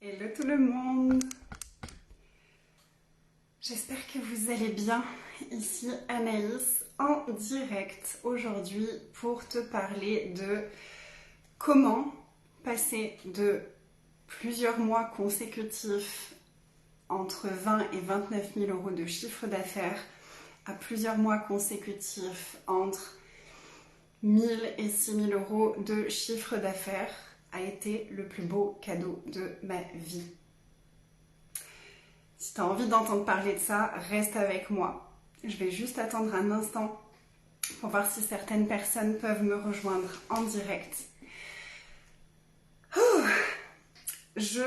Hello tout le monde. J'espère que vous allez bien. Ici Anaïs en direct aujourd'hui pour te parler de comment passer de plusieurs mois consécutifs entre 20 et 29 000 euros de chiffre d'affaires à plusieurs mois consécutifs entre 1 000 et 6 000 euros de chiffre d'affaires a été le plus beau cadeau de ma vie. Si tu as envie d'entendre parler de ça, reste avec moi. Je vais juste attendre un instant pour voir si certaines personnes peuvent me rejoindre en direct. Je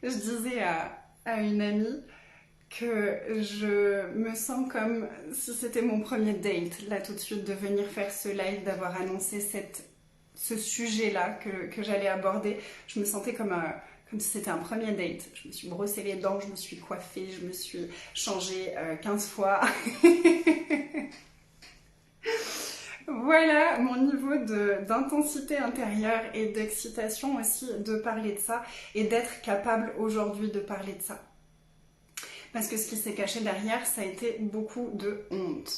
disais à une amie que je me sens comme si c'était mon premier date, là tout de suite, de venir faire ce live, d'avoir annoncé ce sujet-là que j'allais aborder. Je me sentais comme si c'était un premier date. Je me suis brossé les dents, je me suis coiffée, je me suis changée 15 fois. Voilà mon niveau d'intensité intérieure et d'excitation aussi de parler de ça et d'être capable aujourd'hui de parler de ça. Parce que ce qui s'est caché derrière, ça a été beaucoup de honte.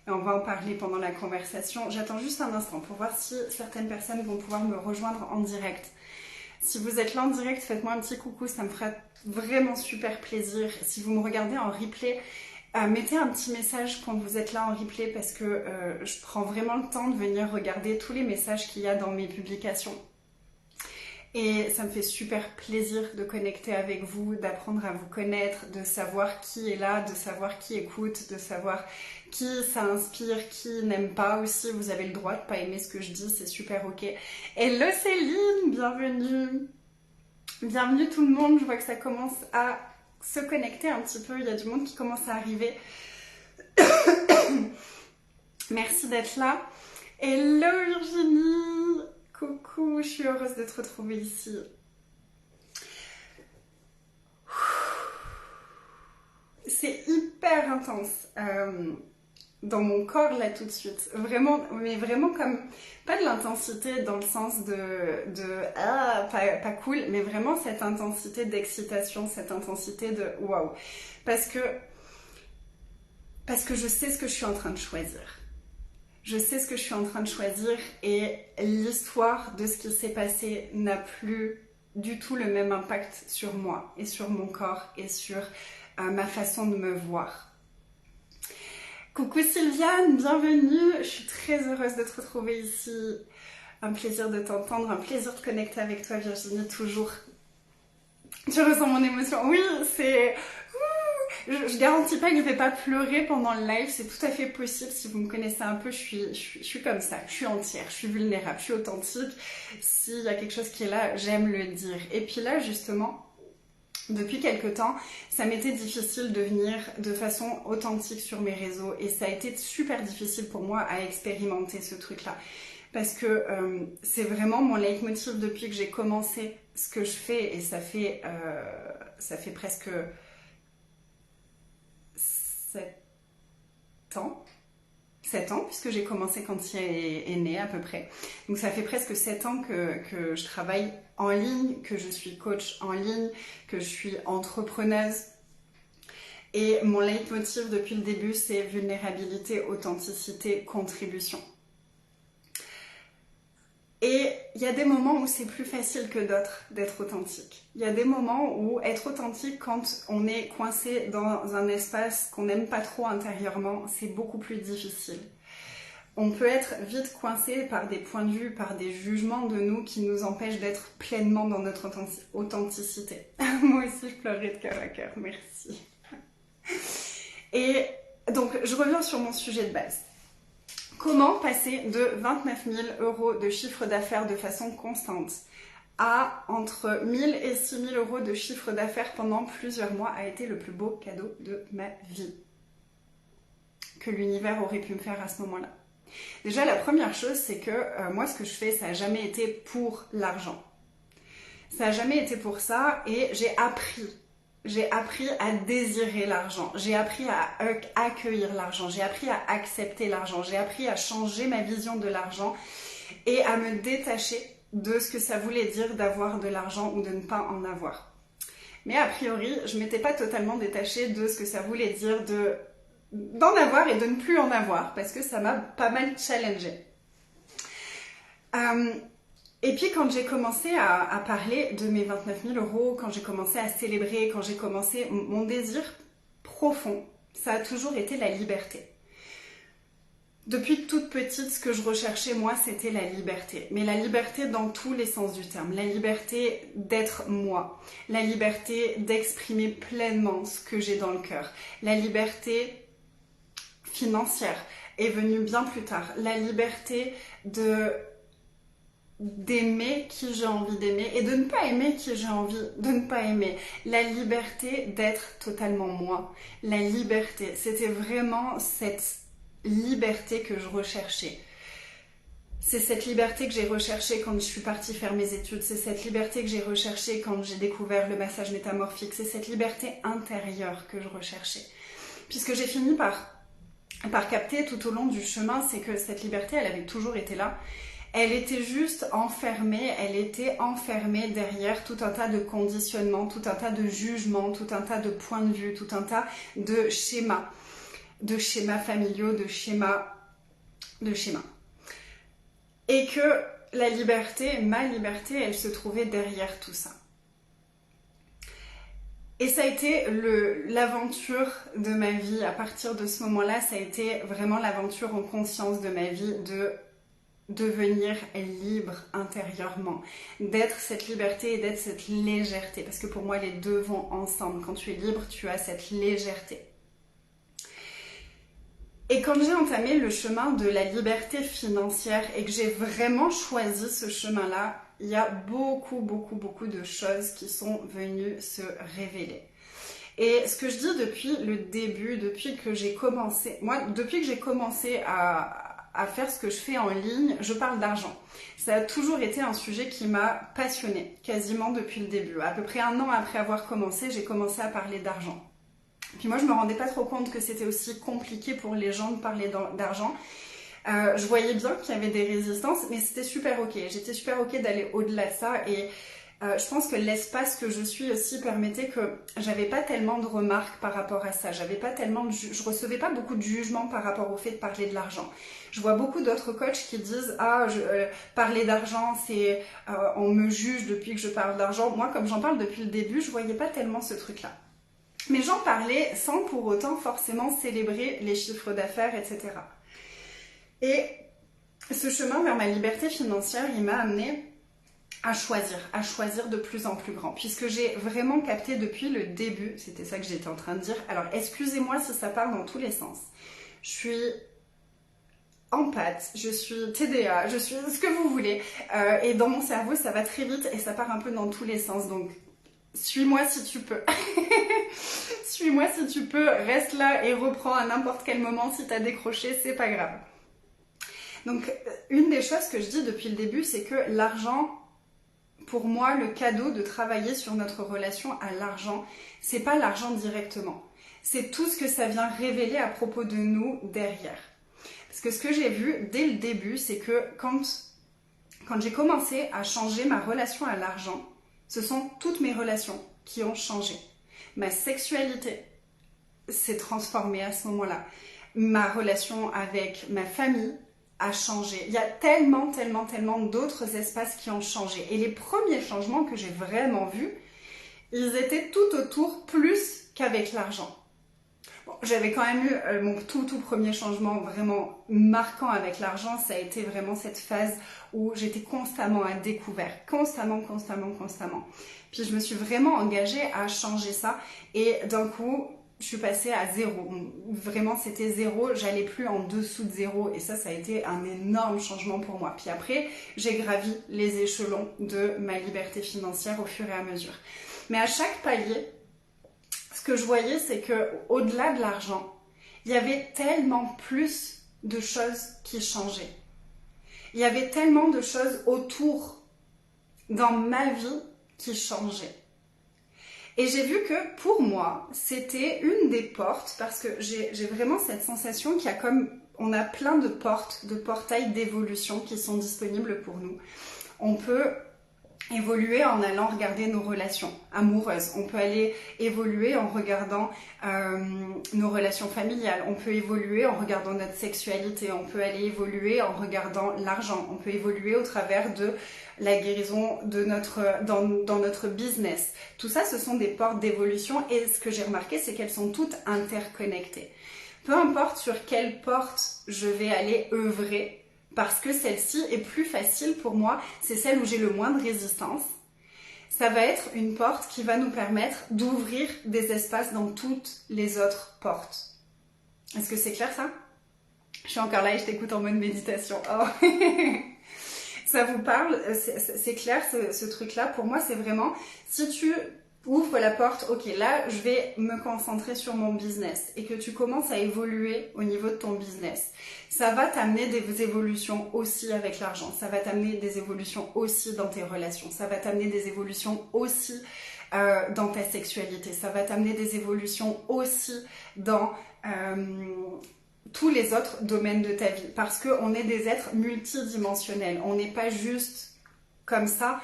Et on va en parler pendant la conversation. J'attends juste un instant pour voir si certaines personnes vont pouvoir me rejoindre en direct. Si vous êtes là en direct, faites-moi un petit coucou, ça me fera vraiment super plaisir. Si vous me regardez en replay, mettez un petit message quand vous êtes là en replay parce que je prends vraiment le temps de venir regarder tous les messages qu'il y a dans mes publications. Et ça me fait super plaisir de connecter avec vous, d'apprendre à vous connaître, de savoir qui est là, de savoir qui écoute, de savoir qui ça inspire, qui n'aime pas aussi. Vous avez le droit de pas aimer ce que je dis, c'est super ok. Hello Céline, bienvenue. Bienvenue tout le monde, je vois que ça commence à se connecter un petit peu, il y a du monde qui commence à arriver. Merci d'être là. Hello Virginie. Coucou, je suis heureuse de te retrouver ici. C'est hyper intense dans mon corps là tout de suite. Vraiment, mais vraiment comme, pas de l'intensité dans le sens pas cool, mais vraiment cette intensité d'excitation, cette intensité de waouh. Parce que je sais ce que je suis en train de choisir. Je sais ce que je suis en train de choisir et l'histoire de ce qui s'est passé n'a plus du tout le même impact sur moi et sur mon corps et sur ma façon de me voir. Coucou Sylviane, bienvenue, je suis très heureuse de te retrouver ici. Un plaisir de t'entendre, un plaisir de connecter avec toi Virginie, toujours. Tu ressens mon émotion? Oui, c'est... Je garantis pas que je vais pas pleurer pendant le live, c'est tout à fait possible. Si vous me connaissez un peu, je suis comme ça, je suis entière, je suis vulnérable, je suis authentique. S'il y a quelque chose qui est là, j'aime le dire. Et puis là, justement, depuis quelques temps, ça m'était difficile de venir de façon authentique sur mes réseaux et ça a été super difficile pour moi à expérimenter ce truc-là. Parce que c'est vraiment mon leitmotiv depuis que j'ai commencé ce que je fais et ça fait presque 7 ans, puisque j'ai commencé quand il est né à peu près. Donc ça fait presque 7 ans que je travaille en ligne, que je suis coach en ligne, que je suis entrepreneuse. Et mon leitmotiv depuis le début, c'est vulnérabilité, authenticité, contribution. Et il y a des moments où c'est plus facile que d'autres d'être authentique. Il y a des moments où être authentique quand on est coincé dans un espace qu'on n'aime pas trop intérieurement, c'est beaucoup plus difficile. On peut être vite coincé par des points de vue, par des jugements de nous qui nous empêchent d'être pleinement dans notre authenticité. Moi aussi, je pleurais de cœur à cœur, merci. Et donc, je reviens sur mon sujet de base. Comment passer de 29 000 euros de chiffre d'affaires de façon constante à entre 1 000 et 6 000 euros de chiffre d'affaires pendant plusieurs mois a été le plus beau cadeau de ma vie que l'univers aurait pu me faire à ce moment-là. Déjà, la première chose, c'est que moi, ce que je fais, ça n'a jamais été pour l'argent. Ça n'a jamais été pour ça et j'ai appris à désirer l'argent, j'ai appris à accueillir l'argent, j'ai appris à accepter l'argent, j'ai appris à changer ma vision de l'argent et à me détacher de ce que ça voulait dire d'avoir de l'argent ou de ne pas en avoir. Mais a priori, je m'étais pas totalement détachée de ce que ça voulait dire d'en avoir et de ne plus en avoir, parce que ça m'a pas mal challengée. Et puis quand j'ai commencé à parler de mes 29 000 euros, quand j'ai commencé à célébrer, quand j'ai commencé, mon désir profond, ça a toujours été la liberté. Depuis toute petite, ce que je recherchais, moi, c'était la liberté. Mais la liberté dans tous les sens du terme. La liberté d'être moi. La liberté d'exprimer pleinement ce que j'ai dans le cœur. La liberté financière est venue bien plus tard. La liberté d'aimer qui j'ai envie d'aimer et de ne pas aimer qui j'ai envie de ne pas aimer. La liberté d'être totalement moi. La liberté, c'était vraiment cette liberté que je recherchais. C'est cette liberté que j'ai recherchée quand je suis partie faire mes études. C'est cette liberté que j'ai recherchée quand j'ai découvert le massage métamorphique. C'est cette liberté intérieure que je recherchais. Puisque j'ai fini par capter tout au long du chemin, c'est que cette liberté, elle avait toujours été là. Elle était juste enfermée, elle était enfermée derrière tout un tas de conditionnements, tout un tas de jugements, tout un tas de points de vue, tout un tas de schémas familiaux, de schémas. Et que la liberté, ma liberté, elle se trouvait derrière tout ça. Et ça a été l'aventure de ma vie. À partir de ce moment-là, ça a été vraiment l'aventure en conscience de ma vie, de devenir libre intérieurement, d'être cette liberté et d'être cette légèreté. Parce que pour moi, les deux vont ensemble. Quand tu es libre, tu as cette légèreté. Et quand j'ai entamé le chemin de la liberté financière et que j'ai vraiment choisi ce chemin-là, il y a beaucoup de choses qui sont venues se révéler. Et ce que je dis depuis le début, depuis que j'ai commencé à faire ce que je fais en ligne, je parle d'argent. Ça a toujours été un sujet qui m'a passionnée, quasiment depuis le début. À peu près 1 an après avoir commencé, j'ai commencé à parler d'argent. Puis moi, je me rendais pas trop compte que c'était aussi compliqué pour les gens de parler d'argent. Je voyais bien qu'il y avait des résistances, mais c'était super ok. J'étais super ok d'aller au-delà de ça et je pense que l'espace que je suis aussi permettait que j'avais pas tellement de remarques par rapport à ça. J'avais pas tellement je recevais pas beaucoup de jugements par rapport au fait de parler de l'argent. Je vois beaucoup d'autres coachs qui disent parler d'argent, c'est on me juge depuis que je parle d'argent. Moi, comme j'en parle depuis le début, je voyais pas tellement ce truc-là. Mais j'en parlais sans pour autant forcément célébrer les chiffres d'affaires, etc. Et ce chemin vers ma liberté financière, il m'a amenée à choisir de plus en plus grand. Puisque j'ai vraiment capté depuis le début, c'était ça que j'étais en train de dire. Alors excusez-moi si ça part dans tous les sens. Je suis en pâte, je suis TDA, je suis ce que vous voulez. Et dans mon cerveau, ça va très vite et ça part un peu dans tous les sens. Donc suis-moi si tu peux. Suis-moi si tu peux, reste là et reprends à n'importe quel moment. Si t'as décroché, c'est pas grave. Donc, une des choses que je dis depuis le début, c'est que l'argent, pour moi, le cadeau de travailler sur notre relation à l'argent, c'est pas l'argent directement. C'est tout ce que ça vient révéler à propos de nous derrière. Parce que ce que j'ai vu dès le début, c'est que quand j'ai commencé à changer ma relation à l'argent, ce sont toutes mes relations qui ont changé. Ma sexualité s'est transformée à ce moment-là. Ma relation avec ma famille a changé. Il y a tellement d'autres espaces qui ont changé. Et les premiers changements que j'ai vraiment vus, ils étaient tout autour plus qu'avec l'argent. Bon, j'avais quand même eu mon tout premier changement vraiment marquant avec l'argent. Ça a été vraiment cette phase où j'étais constamment à découvert. Constamment. Puis je me suis vraiment engagée à changer ça. Et d'un coup, je suis passée à 0. Vraiment, c'était 0. J'allais plus en dessous de 0. Et ça a été un énorme changement pour moi. Puis après, j'ai gravi les échelons de ma liberté financière au fur et à mesure. Mais à chaque palier, ce que je voyais, c'est que au-delà de l'argent, il y avait tellement plus de choses qui changeaient. Il y avait tellement de choses autour dans ma vie qui changeaient. Et j'ai vu que pour moi, c'était une des portes, parce que j'ai vraiment cette sensation qu'il y a on a plein de portes, de portails d'évolution qui sont disponibles pour nous. On peut évoluer en allant regarder nos relations amoureuses. On peut aller évoluer en regardant nos relations familiales. On peut évoluer en regardant notre sexualité. On peut aller évoluer en regardant l'argent. On peut évoluer au travers de la guérison de dans notre business. Tout ça, ce sont des portes d'évolution et ce que j'ai remarqué, c'est qu'elles sont toutes interconnectées. Peu importe sur quelle porte je vais aller œuvrer, parce que celle-ci est plus facile pour moi, c'est celle où j'ai le moins de résistance. Ça va être une porte qui va nous permettre d'ouvrir des espaces dans toutes les autres portes. Est-ce que c'est clair ça? Je suis encore là et je t'écoute en mode méditation. Oh. Ça vous parle? C'est clair ce truc-là? Pour moi, c'est vraiment, si tu ouvres la porte, ok, là, je vais me concentrer sur mon business et que tu commences à évoluer au niveau de ton business, ça va t'amener des évolutions aussi avec l'argent, ça va t'amener des évolutions aussi dans tes relations, ça va t'amener des évolutions aussi dans ta sexualité, ça va t'amener des évolutions aussi dans tous les autres domaines de ta vie, parce qu'on est des êtres multidimensionnels, on n'est pas juste comme ça,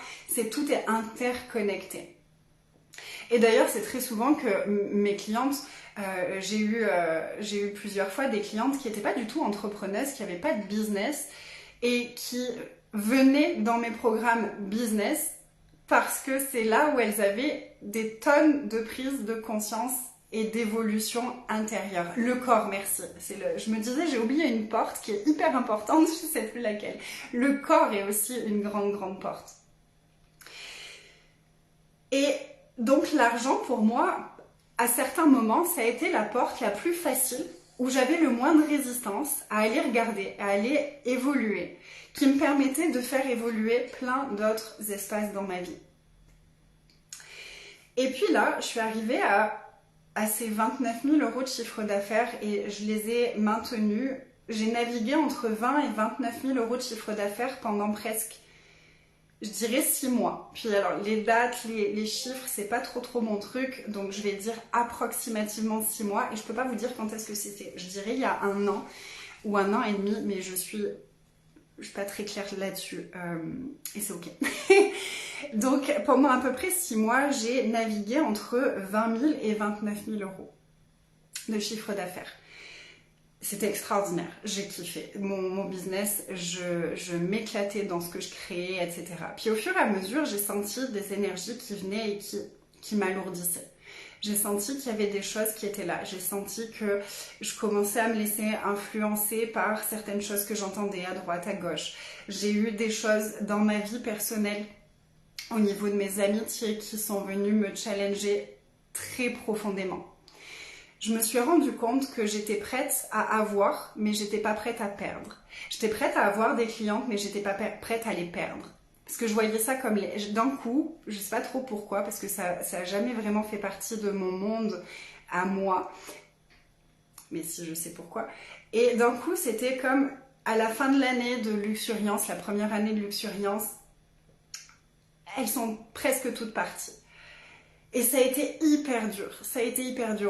tout est interconnecté. Et d'ailleurs, c'est très souvent que mes clientes, j'ai eu plusieurs fois des clientes qui n'étaient pas du tout entrepreneuses, qui n'avaient pas de business et qui venaient dans mes programmes business parce que c'est là où elles avaient des tonnes de prise de conscience et d'évolution intérieure. Le corps, merci. Je me disais, j'ai oublié une porte qui est hyper importante, je ne sais plus laquelle. Le corps est aussi une grande, grande porte. Et donc l'argent, pour moi, à certains moments, ça a été la porte la plus facile, où j'avais le moins de résistance à aller regarder, à aller évoluer, qui me permettait de faire évoluer plein d'autres espaces dans ma vie. Et puis là, je suis arrivée à ces 29 000 € de chiffre d'affaires et je les ai maintenus. J'ai navigué entre 20 et 29 000 € de chiffre d'affaires pendant presque, je dirais 6 mois. Puis alors, les dates, les chiffres, c'est pas trop mon truc, donc je vais dire approximativement 6 mois. Et je peux pas vous dire quand est-ce que c'était. Je dirais il y a 1 an ou 1 an et demi, mais je suis pas très claire là-dessus. Et c'est ok. Donc, pendant à peu près 6 mois, j'ai navigué entre 20 000 et 29 000 € de chiffre d'affaires. C'était extraordinaire, j'ai kiffé. Mon business, je m'éclatais dans ce que je créais, etc. Puis au fur et à mesure, j'ai senti des énergies qui venaient et qui m'alourdissaient. J'ai senti qu'il y avait des choses qui étaient là. J'ai senti que je commençais à me laisser influencer par certaines choses que j'entendais à droite, à gauche. J'ai eu des choses dans ma vie personnelle, au niveau de mes amitiés, qui sont venues me challenger très profondément. Je me suis rendu compte que j'étais prête à avoir, mais j'étais pas prête à perdre. J'étais prête à avoir des clientes, mais j'étais pas prête à les perdre. Parce que je voyais ça comme d'un coup, je sais pas trop pourquoi, parce que ça a jamais vraiment fait partie de mon monde à moi. Mais si, je sais pourquoi. Et d'un coup, c'était comme à la fin de l'année de Luxuriance, la première année de Luxuriance, elles sont presque toutes parties. Et ça a été hyper dur,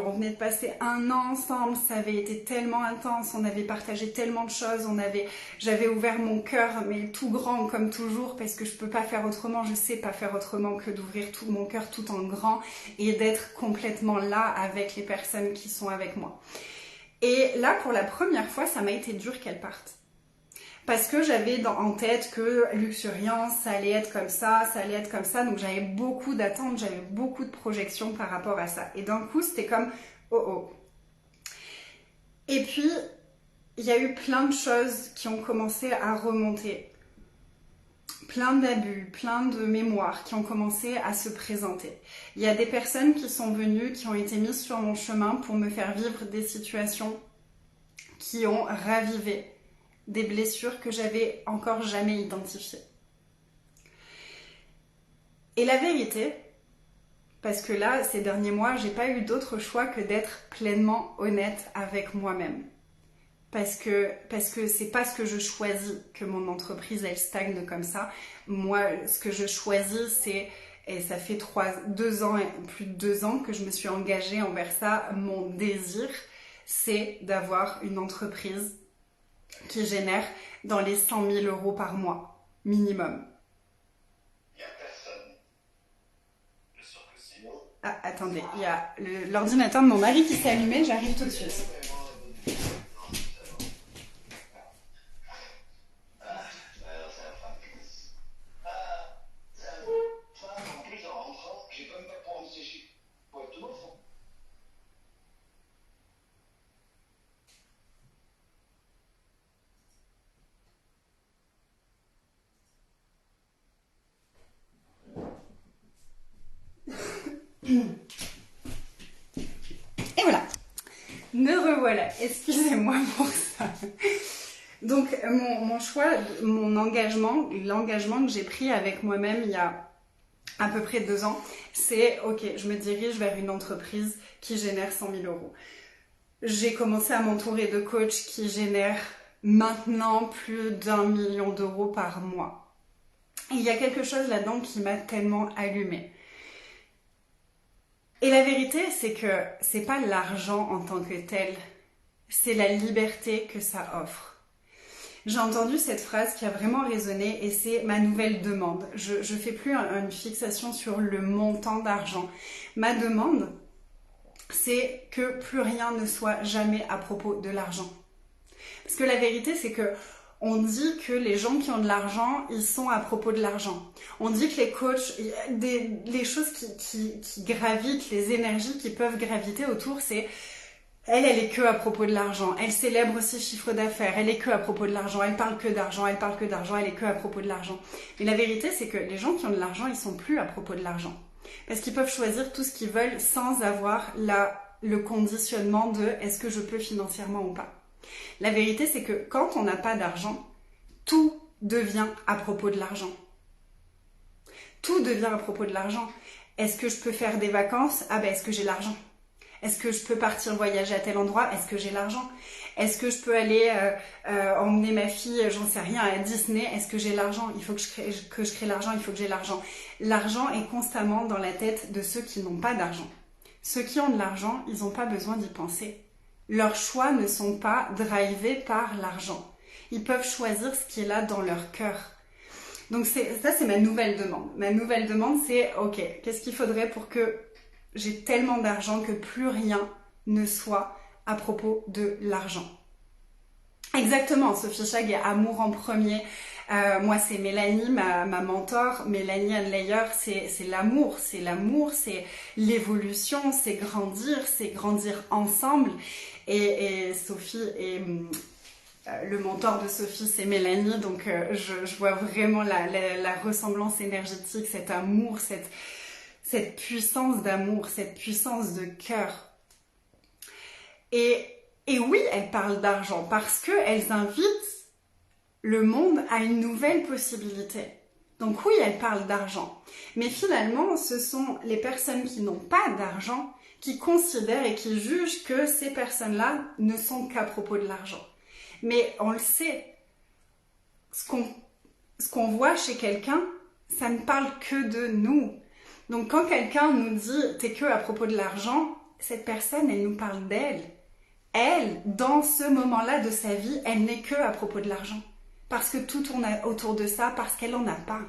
On venait de passer 1 an ensemble, ça avait été tellement intense, on avait partagé tellement de choses, j'avais ouvert mon cœur, mais tout grand comme toujours, parce que je peux pas faire autrement, je sais pas faire autrement que d'ouvrir tout mon cœur tout en grand et d'être complètement là avec les personnes qui sont avec moi. Et là, pour la première fois, ça m'a été dur qu'elles partent. Parce que j'avais en tête que Luxuriance, ça allait être comme ça, donc j'avais beaucoup d'attentes, j'avais beaucoup de projections par rapport à ça. Et d'un coup, c'était comme, oh. Et puis, il y a eu plein de choses qui ont commencé à remonter. Plein d'abus, plein de mémoires qui ont commencé à se présenter. Il y a des personnes qui sont venues, qui ont été mises sur mon chemin pour me faire vivre des situations qui ont ravivé des blessures que j'avais encore jamais identifiées. Et la vérité, parce que là, ces derniers mois, j'ai pas eu d'autre choix que d'être pleinement honnête avec moi-même. Parce que c'est pas ce que je choisis que mon entreprise, elle stagne comme ça. Moi, ce que je choisis, c'est, et ça fait plus de 2 ans que je me suis engagée envers ça, mon désir, c'est d'avoir une entreprise qui génère dans les 100 000 € par mois, minimum. Ah, attendez, il y a l'ordinateur de mon mari qui s'est allumé, j'arrive tout de suite. Et voilà, me revoilà, excusez-moi pour ça. Donc mon choix, mon engagement, l'engagement que j'ai pris avec moi-même il y a à peu près 2 ans, c'est ok, je me dirige vers une entreprise qui génère 100 000 euros. J'ai commencé à m'entourer de coachs qui génèrent maintenant plus d'1 million d'euros par mois. Et il y a quelque chose là-dedans qui m'a tellement allumée. Et la vérité, c'est que c'est pas l'argent en tant que tel, c'est la liberté que ça offre. J'ai entendu cette phrase qui a vraiment résonné et c'est ma nouvelle demande. Je fais plus une fixation sur le montant d'argent. Ma demande, c'est que plus rien ne soit jamais à propos de l'argent. Parce que la vérité, c'est que on dit que les gens qui ont de l'argent, ils sont à propos de l'argent. On dit que les coachs, les choses qui gravitent, les énergies qui peuvent graviter autour, c'est elle est que à propos de l'argent. Elle célèbre ses chiffres d'affaires. Elle est que à propos de l'argent. Elle parle que d'argent. Elle parle que d'argent. Elle est que à propos de l'argent. Mais la vérité, c'est que les gens qui ont de l'argent, ils sont plus à propos de l'argent. Parce qu'ils peuvent choisir tout ce qu'ils veulent sans avoir le conditionnement de est-ce que je peux financièrement ou pas. La vérité, c'est que quand on n'a pas d'argent, tout devient à propos de l'argent. Tout devient à propos de l'argent. Est-ce que je peux faire des vacances? Ah ben, est-ce que j'ai l'argent? Est-ce que je peux partir voyager à tel endroit? Est-ce que j'ai l'argent? Est-ce que je peux aller emmener ma fille, j'en sais rien, à Disney? Est-ce que j'ai l'argent? Il faut que je crée l'argent, il faut que j'ai l'argent. L'argent est constamment dans la tête de ceux qui n'ont pas d'argent. Ceux qui ont de l'argent, ils n'ont pas besoin d'y penser. Leurs choix ne sont pas drivés par l'argent. Ils peuvent choisir ce qui est là dans leur cœur. Donc ça, c'est ma nouvelle demande. Ma nouvelle demande, c'est ok, qu'est-ce qu'il faudrait pour que j'ai tellement d'argent que plus rien ne soit à propos de l'argent. Exactement, Sophie Chag est amour en premier. Moi, c'est Mélanie, ma mentor. Mélanie Adlayer, c'est l'amour, c'est l'évolution, c'est grandir ensemble. Et Sophie et le mentor de Sophie, c'est Mélanie. Donc, je vois vraiment la ressemblance énergétique, cet amour, cette puissance d'amour, cette puissance de cœur. Et oui, elles parlent d'argent parce qu'elles invitent le monde à une nouvelle possibilité. Donc oui, elles parlent d'argent. Mais finalement, ce sont les personnes qui n'ont pas d'argent qui considèrent et qui jugent que ces personnes-là ne sont qu'à propos de l'argent. Mais on le sait, ce qu'on voit chez quelqu'un, ça ne parle que de nous. Donc quand quelqu'un nous dit « t'es que à propos de l'argent », cette personne, elle nous parle d'elle. Elle, dans ce moment-là de sa vie, elle n'est que à propos de l'argent. Parce que tout tourne autour de ça, parce qu'elle n'en a pas.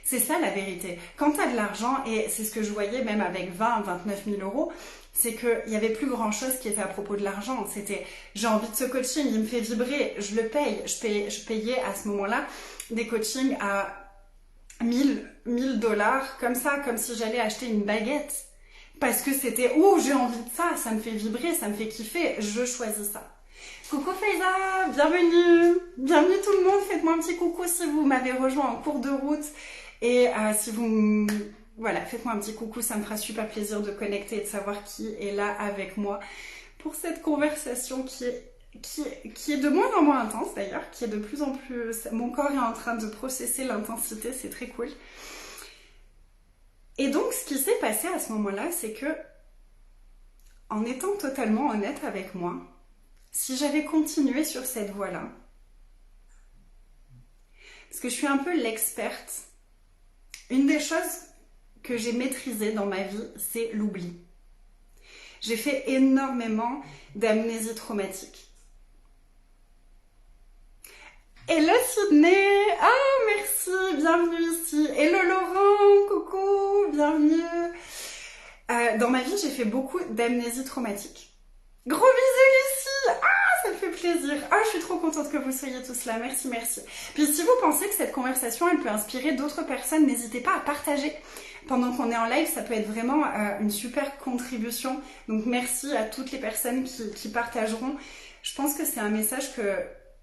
C'est ça la vérité. Quand tu as de l'argent, et c'est ce que je voyais même avec 29 000 euros, c'est qu'il n'y avait plus grand-chose qui était à propos de l'argent. C'était j'ai envie de ce coaching, il me fait vibrer, je le paye. Je payais à ce moment-là des coachings à $1000, comme ça, comme si j'allais acheter une baguette. Parce que c'était, j'ai envie de ça, ça me fait vibrer, ça me fait kiffer, je choisis ça. Coucou Faiza, bienvenue tout le monde, faites-moi un petit coucou si vous m'avez rejoint en cours de route. Et si vous... Voilà, faites-moi un petit coucou, ça me fera super plaisir de connecter et de savoir qui est là avec moi pour cette conversation qui est de moins en moins intense d'ailleurs, qui est de plus en plus... Mon corps est en train de processer l'intensité, c'est très cool. Et donc, ce qui s'est passé à ce moment-là, c'est que, en étant totalement honnête avec moi, si j'avais continué sur cette voie-là, parce que je suis un peu l'experte, une des choses que j'ai maîtrisées dans ma vie, c'est l'oubli. J'ai fait énormément d'amnésie traumatique. Hello Sydney, merci, bienvenue ici. Hello Laurent, coucou, bienvenue. Dans ma vie, j'ai fait beaucoup d'amnésie traumatique. Gros bisous Lucie! Ah, ça me fait plaisir. Ah, je suis trop contente que vous soyez tous là. Merci, merci. Puis si vous pensez que cette conversation, elle peut inspirer d'autres personnes, n'hésitez pas à partager. Pendant qu'on est en live, ça peut être vraiment une super contribution. Donc merci à toutes les personnes qui partageront. Je pense que c'est un message que,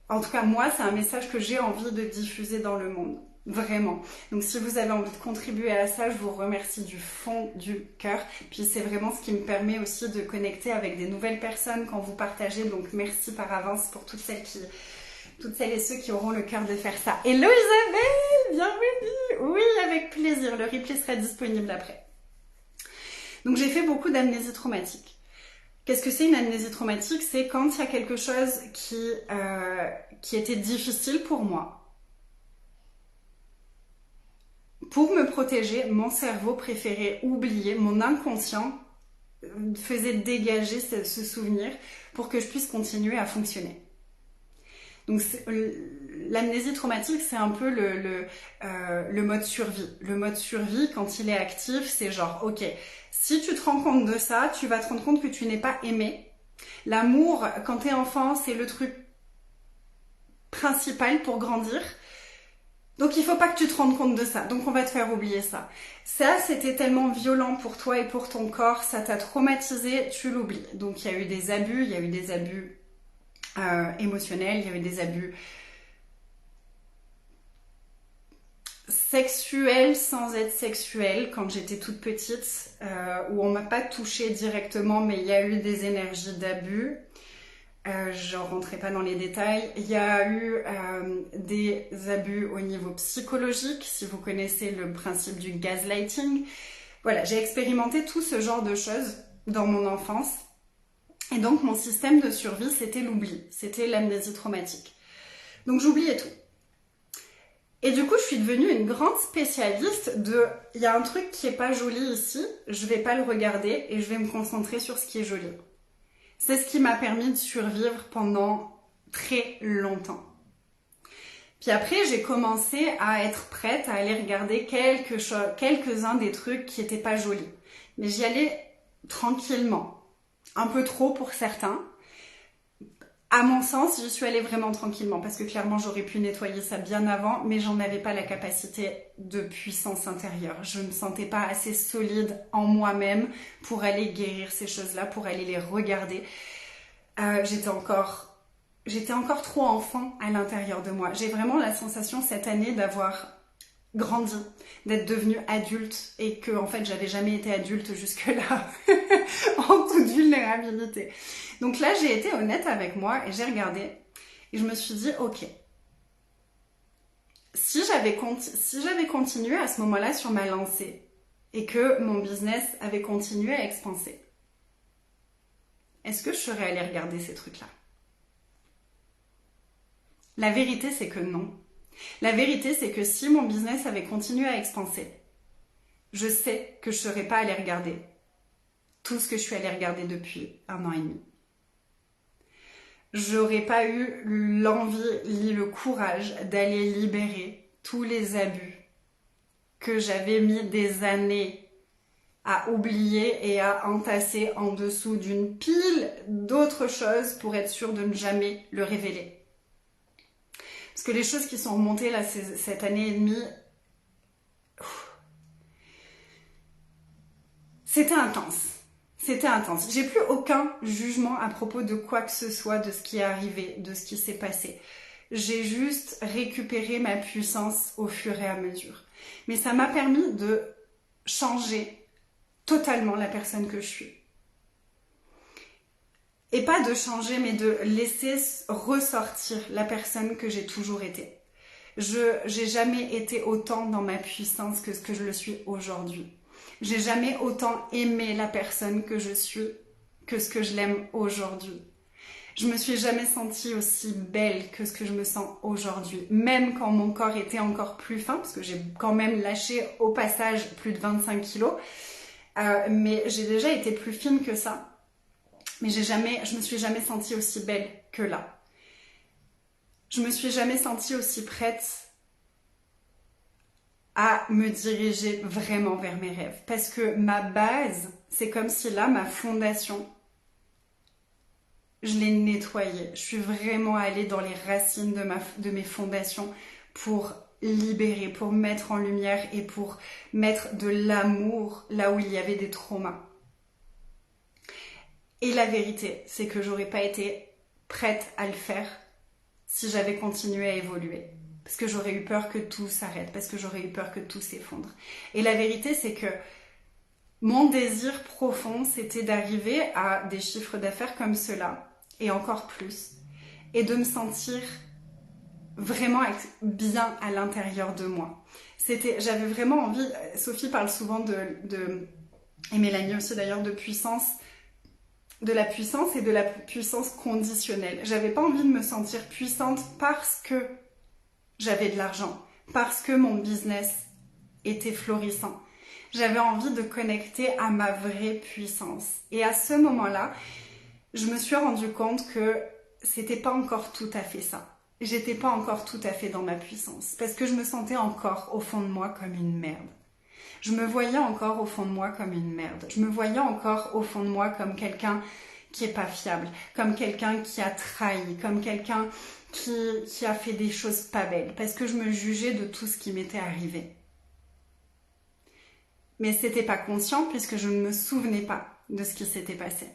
en tout cas moi, c'est un message que j'ai envie de diffuser dans le monde. Vraiment. Donc si vous avez envie de contribuer à ça, je vous remercie du fond du cœur. Puis c'est vraiment ce qui me permet aussi de connecter avec des nouvelles personnes quand vous partagez. Donc merci par avance pour toutes celles et ceux qui auront le cœur de faire ça. Hello Isabelle, bienvenue. Oui, avec plaisir. Le replay sera disponible après. Donc j'ai fait beaucoup d'amnésie traumatique. Qu'est-ce que c'est une amnésie traumatique? C'est quand il y a quelque chose qui était difficile pour moi. Pour me protéger, mon cerveau préférait oublier, mon inconscient faisait dégager ce souvenir pour que je puisse continuer à fonctionner. Donc l'amnésie traumatique, c'est un peu le mode survie. Le mode survie, quand il est actif, c'est genre, ok, si tu te rends compte de ça, tu vas te rendre compte que tu n'es pas aimé. L'amour, quand t'es enfant, c'est le truc principal pour grandir. Donc il faut pas que tu te rendes compte de ça. Donc on va te faire oublier ça. Ça, c'était tellement violent pour toi et pour ton corps, ça t'a traumatisé, tu l'oublies. Donc il y a eu des abus, émotionnels, il y a eu des abus sexuels sans être sexuels quand j'étais toute petite, où on m'a pas touchée directement, mais il y a eu des énergies d'abus. Je rentrerai pas dans les détails. Il y a eu des abus au niveau psychologique, si vous connaissez le principe du gaslighting. Voilà, j'ai expérimenté tout ce genre de choses dans mon enfance. Et donc mon système de survie, c'était l'oubli, c'était l'amnésie traumatique. Donc j'oubliais tout. Et du coup, je suis devenue une grande spécialiste de... Il y a un truc qui est pas joli ici, je vais pas le regarder et je vais me concentrer sur ce qui est joli. C'est ce qui m'a permis de survivre pendant très longtemps. Puis après, j'ai commencé à être prête à aller regarder quelques-uns des trucs qui étaient pas jolis. Mais j'y allais tranquillement. Un peu trop pour certains. À mon sens, j'y suis allée vraiment tranquillement parce que clairement, j'aurais pu nettoyer ça bien avant, mais j'en avais pas la capacité de puissance intérieure. Je me sentais pas assez solide en moi-même pour aller guérir ces choses-là, pour aller les regarder. J'étais encore trop enfant à l'intérieur de moi. J'ai vraiment la sensation cette année d'avoir grandi, d'être devenue adulte et que en fait j'avais jamais été adulte jusque-là en toute vulnérabilité. Donc là j'ai été honnête avec moi et j'ai regardé et je me suis dit ok, si j'avais continué à ce moment-là sur ma lancée et que mon business avait continué à expanser, est-ce que je serais allée regarder ces trucs-là? La vérité c'est que non. La vérité, c'est que si mon business avait continué à expanser, je sais que je ne serais pas allée regarder tout ce que je suis allée regarder depuis 1 an et demi. J'aurais pas eu l'envie ni le courage d'aller libérer tous les abus que j'avais mis des années à oublier et à entasser en dessous d'une pile d'autres choses pour être sûre de ne jamais le révéler. Parce que les choses qui sont remontées là cette année et demie, c'était intense. C'était intense. J'ai plus aucun jugement à propos de quoi que ce soit, de ce qui est arrivé, de ce qui s'est passé. J'ai juste récupéré ma puissance au fur et à mesure. Mais ça m'a permis de changer totalement la personne que je suis. Et pas de changer, mais de laisser ressortir la personne que j'ai toujours été. J'ai jamais été autant dans ma puissance que ce que je le suis aujourd'hui. J'ai jamais autant aimé la personne que je suis que ce que je l'aime aujourd'hui. Je me suis jamais sentie aussi belle que ce que je me sens aujourd'hui. Même quand mon corps était encore plus fin, parce que j'ai quand même lâché au passage plus de 25 kilos. Mais j'ai déjà été plus fine que ça. Mais je me suis jamais sentie aussi belle que là. Je me suis jamais sentie aussi prête à me diriger vraiment vers mes rêves. Parce que ma base, c'est comme si là, ma fondation, je l'ai nettoyée. Je suis vraiment allée dans les racines de mes fondations pour libérer, pour mettre en lumière et pour mettre de l'amour là où il y avait des traumas. Et la vérité, c'est que j'aurais pas été prête à le faire si j'avais continué à évoluer. Parce que j'aurais eu peur que tout s'arrête, parce que j'aurais eu peur que tout s'effondre. Et la vérité, c'est que mon désir profond, c'était d'arriver à des chiffres d'affaires comme ceux-là, et encore plus, et de me sentir vraiment bien à l'intérieur de moi. J'avais vraiment envie, Sophie parle souvent et Mélanie aussi d'ailleurs, de puissance, de la puissance et de la puissance conditionnelle. J'avais pas envie de me sentir puissante parce que j'avais de l'argent, parce que mon business était florissant. J'avais envie de connecter à ma vraie puissance. Et à ce moment-là, je me suis rendu compte que c'était pas encore tout à fait ça. J'étais pas encore tout à fait dans ma puissance. Parce que je me sentais encore au fond de moi comme une merde. Je me voyais encore au fond de moi comme une merde. Je me voyais encore au fond de moi comme quelqu'un qui est pas fiable, comme quelqu'un qui a trahi, comme quelqu'un qui a fait des choses pas belles, parce que je me jugeais de tout ce qui m'était arrivé. Mais c'était pas conscient puisque je ne me souvenais pas de ce qui s'était passé.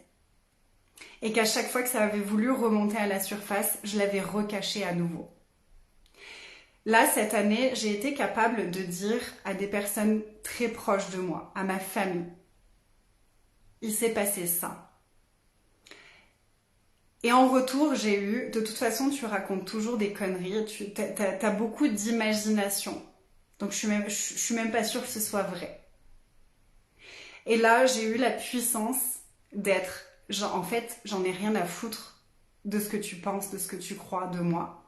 Et qu'à chaque fois que ça avait voulu remonter à la surface, je l'avais recaché à nouveau. Là, cette année, j'ai été capable de dire à des personnes très proches de moi, à ma famille, il s'est passé ça. Et en retour, j'ai eu, de toute façon, tu racontes toujours des conneries, t'as beaucoup d'imagination. Donc je suis même pas sûre que ce soit vrai. Et là, j'ai eu la puissance d'être, en fait, j'en ai rien à foutre de ce que tu penses, de ce que tu crois de moi.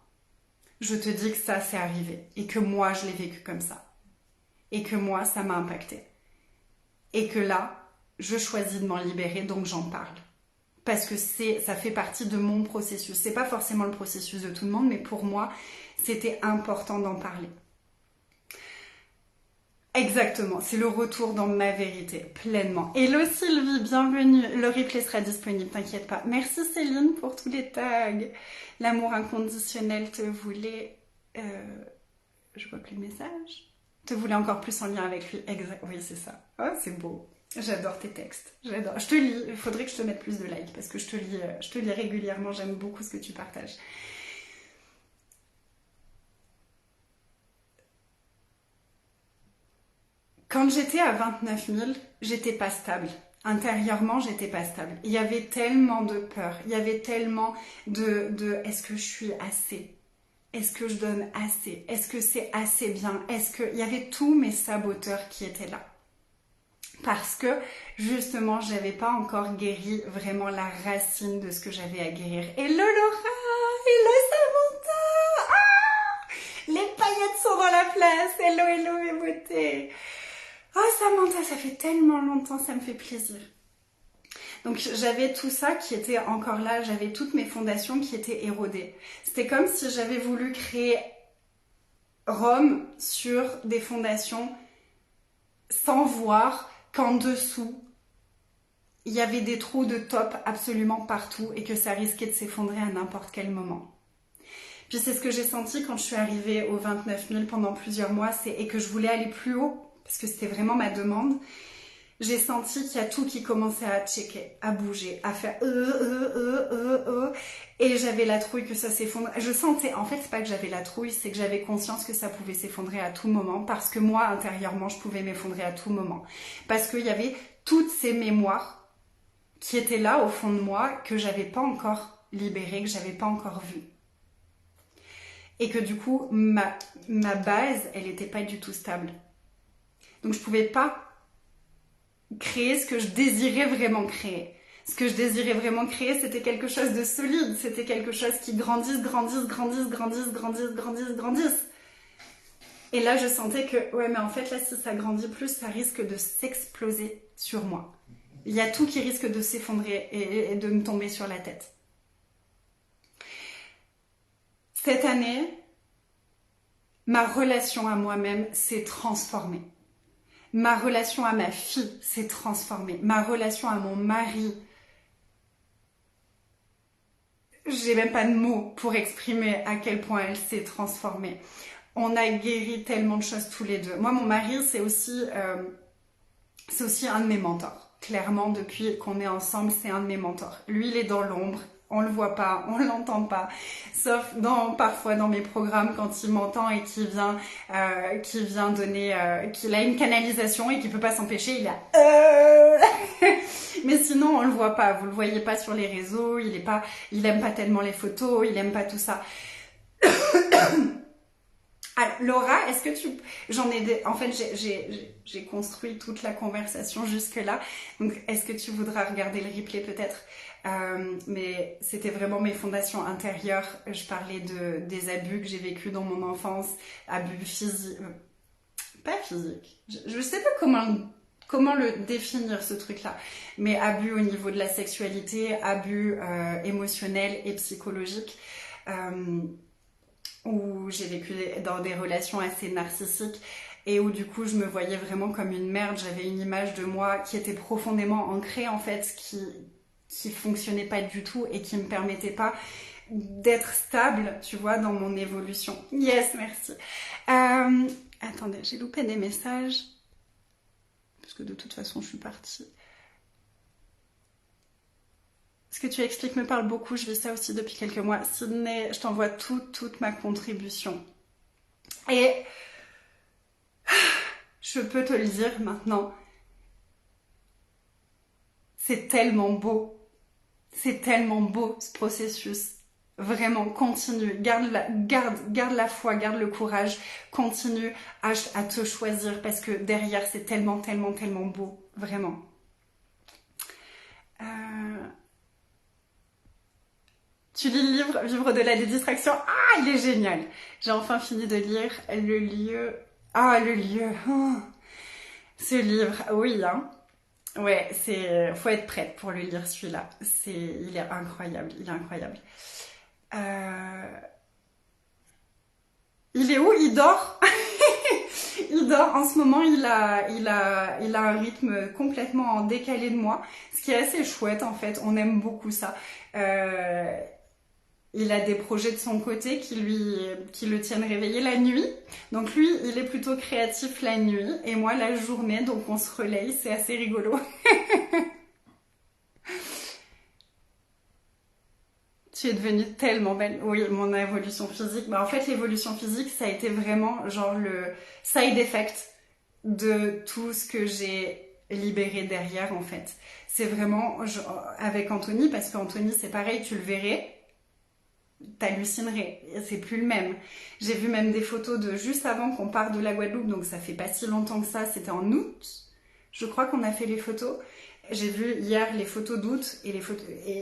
Je te dis que ça, c'est arrivé. Et que moi, je l'ai vécu comme ça. Et que moi, ça m'a impacté. Et que là, je choisis de m'en libérer, donc j'en parle. Parce que ça fait partie de mon processus. C'est pas forcément le processus de tout le monde, mais pour moi, c'était important d'en parler. Exactement, c'est le retour dans ma vérité, pleinement. Hello Sylvie, bienvenue. Le replay sera disponible, t'inquiète pas. Merci Céline pour tous les tags. L'amour inconditionnel te voulait... je vois plus le message. Te voulait encore plus en lien avec lui. Exact, oui, c'est ça. Oh, c'est beau. J'adore tes textes. J'adore. Je te lis. Il faudrait que je te mette plus de likes parce que je te lis régulièrement. J'aime beaucoup ce que tu partages. Quand j'étais à 29 000, j'étais pas stable. Intérieurement, j'étais pas stable. Il y avait tellement de peur. Il y avait tellement de est-ce que je suis assez? Est-ce que je donne assez? Est-ce que c'est assez bien? Il y avait tous mes saboteurs qui étaient là. Parce que justement, j'avais pas encore guéri vraiment la racine de ce que j'avais à guérir. Hello Laura! Hello Samantha! Ah, les paillettes sont dans la place! Hello, hello mes beautés! Oh Samantha, ça fait tellement longtemps, ça me fait plaisir. Donc j'avais tout ça qui était encore là, j'avais toutes mes fondations qui étaient érodées. C'était comme si j'avais voulu créer Rome sur des fondations sans voir qu'en dessous, il y avait des trous de top absolument partout et que ça risquait de s'effondrer à n'importe quel moment. Puis c'est ce que j'ai senti quand je suis arrivée aux 29 000 pendant plusieurs mois, et que je voulais aller plus haut, parce que c'était vraiment ma demande. J'ai senti qu'il y a tout qui commençait à checker, à bouger, à faire et j'avais la trouille que ça s'effondre. Je sentais, en fait c'est pas que j'avais la trouille, c'est que j'avais conscience que ça pouvait s'effondrer à tout moment parce que moi intérieurement je pouvais m'effondrer à tout moment. Parce qu'il y avait toutes ces mémoires qui étaient là au fond de moi que j'avais pas encore libérées, que j'avais pas encore vues. Et que du coup ma base elle était pas du tout stable. Donc je pouvais pas créer ce que je désirais vraiment créer. Ce que je désirais vraiment créer, c'était quelque chose de solide, c'était quelque chose qui grandisse. Et là, je sentais que, ouais, mais en fait, là, si ça grandit plus, ça risque de s'exploser sur moi. Il y a tout qui risque de s'effondrer et de me tomber sur la tête. Cette année, Ma relation à moi-même s'est transformée. Ma relation à ma fille s'est transformée. Ma relation à mon mari, j'ai même pas de mots pour exprimer à quel point elle s'est transformée. On a guéri tellement de choses tous les deux. Moi, mon mari, c'est aussi un de mes mentors. Clairement, depuis qu'on est ensemble, c'est un de mes mentors. Lui, il est dans l'ombre. On le voit pas, on l'entend pas, sauf parfois dans mes programmes quand il m'entend et qu'il vient donner, qu'il a une canalisation et qu'il peut pas s'empêcher, il a mais sinon on le voit pas, vous le voyez pas sur les réseaux, il aime pas tellement les photos, il aime pas tout ça. Alors, Laura, est-ce que en fait, j'ai construit toute la conversation jusque-là. Donc, est-ce que tu voudras regarder le replay peut-être? Mais c'était vraiment mes fondations intérieures. Je parlais des abus que j'ai vécus dans mon enfance, abus physiques, pas physiques. Je sais pas comment le définir ce truc-là, mais abus au niveau de la sexualité, abus émotionnels et psychologiques. Où j'ai vécu dans des relations assez narcissiques et où du coup je me voyais vraiment comme une merde. J'avais une image de moi qui était profondément ancrée en fait, qui fonctionnait pas du tout et qui me permettait pas d'être stable, tu vois, dans mon évolution. Yes, merci. Attendez, j'ai loupé des messages parce que de toute façon je suis partie. Ce que tu expliques me parle beaucoup, je vis ça aussi depuis quelques mois. Sydney, je t'envoie toute ma contribution. Et je peux te le dire maintenant, c'est tellement beau. C'est tellement beau ce processus. Vraiment, continue, garde la foi, garde le courage, continue à te choisir parce que derrière c'est tellement beau, vraiment. Tu lis le livre Vivre de la distraction. Ah, il est génial. J'ai enfin fini de lire Le lieu. Ah, Le lieu. Oh. Ce livre, oui, hein. Ouais, faut être prête pour le lire celui-là. Il est incroyable, il est incroyable. Il est où? Il dort. Il dort. En ce moment, il a un rythme complètement en décalé de moi, ce qui est assez chouette en fait. On aime beaucoup ça. Il a des projets de son côté qui le tiennent réveillé la nuit. Donc lui, il est plutôt créatif la nuit et moi la journée. Donc on se relaye, c'est assez rigolo. Tu es devenue tellement belle. Oui, mon évolution physique. Bah, en fait, l'évolution physique, ça a été vraiment genre le side effect de tout ce que j'ai libéré derrière en fait. C'est vraiment avec Anthony, parce qu'Anthony c'est pareil, tu le verrais. T'hallucinerais, c'est plus le même. J'ai vu même des photos de juste avant qu'on parte de la Guadeloupe, donc ça fait pas si longtemps que ça, c'était en août. Je crois qu'on a fait les photos. J'ai vu hier les photos d'août et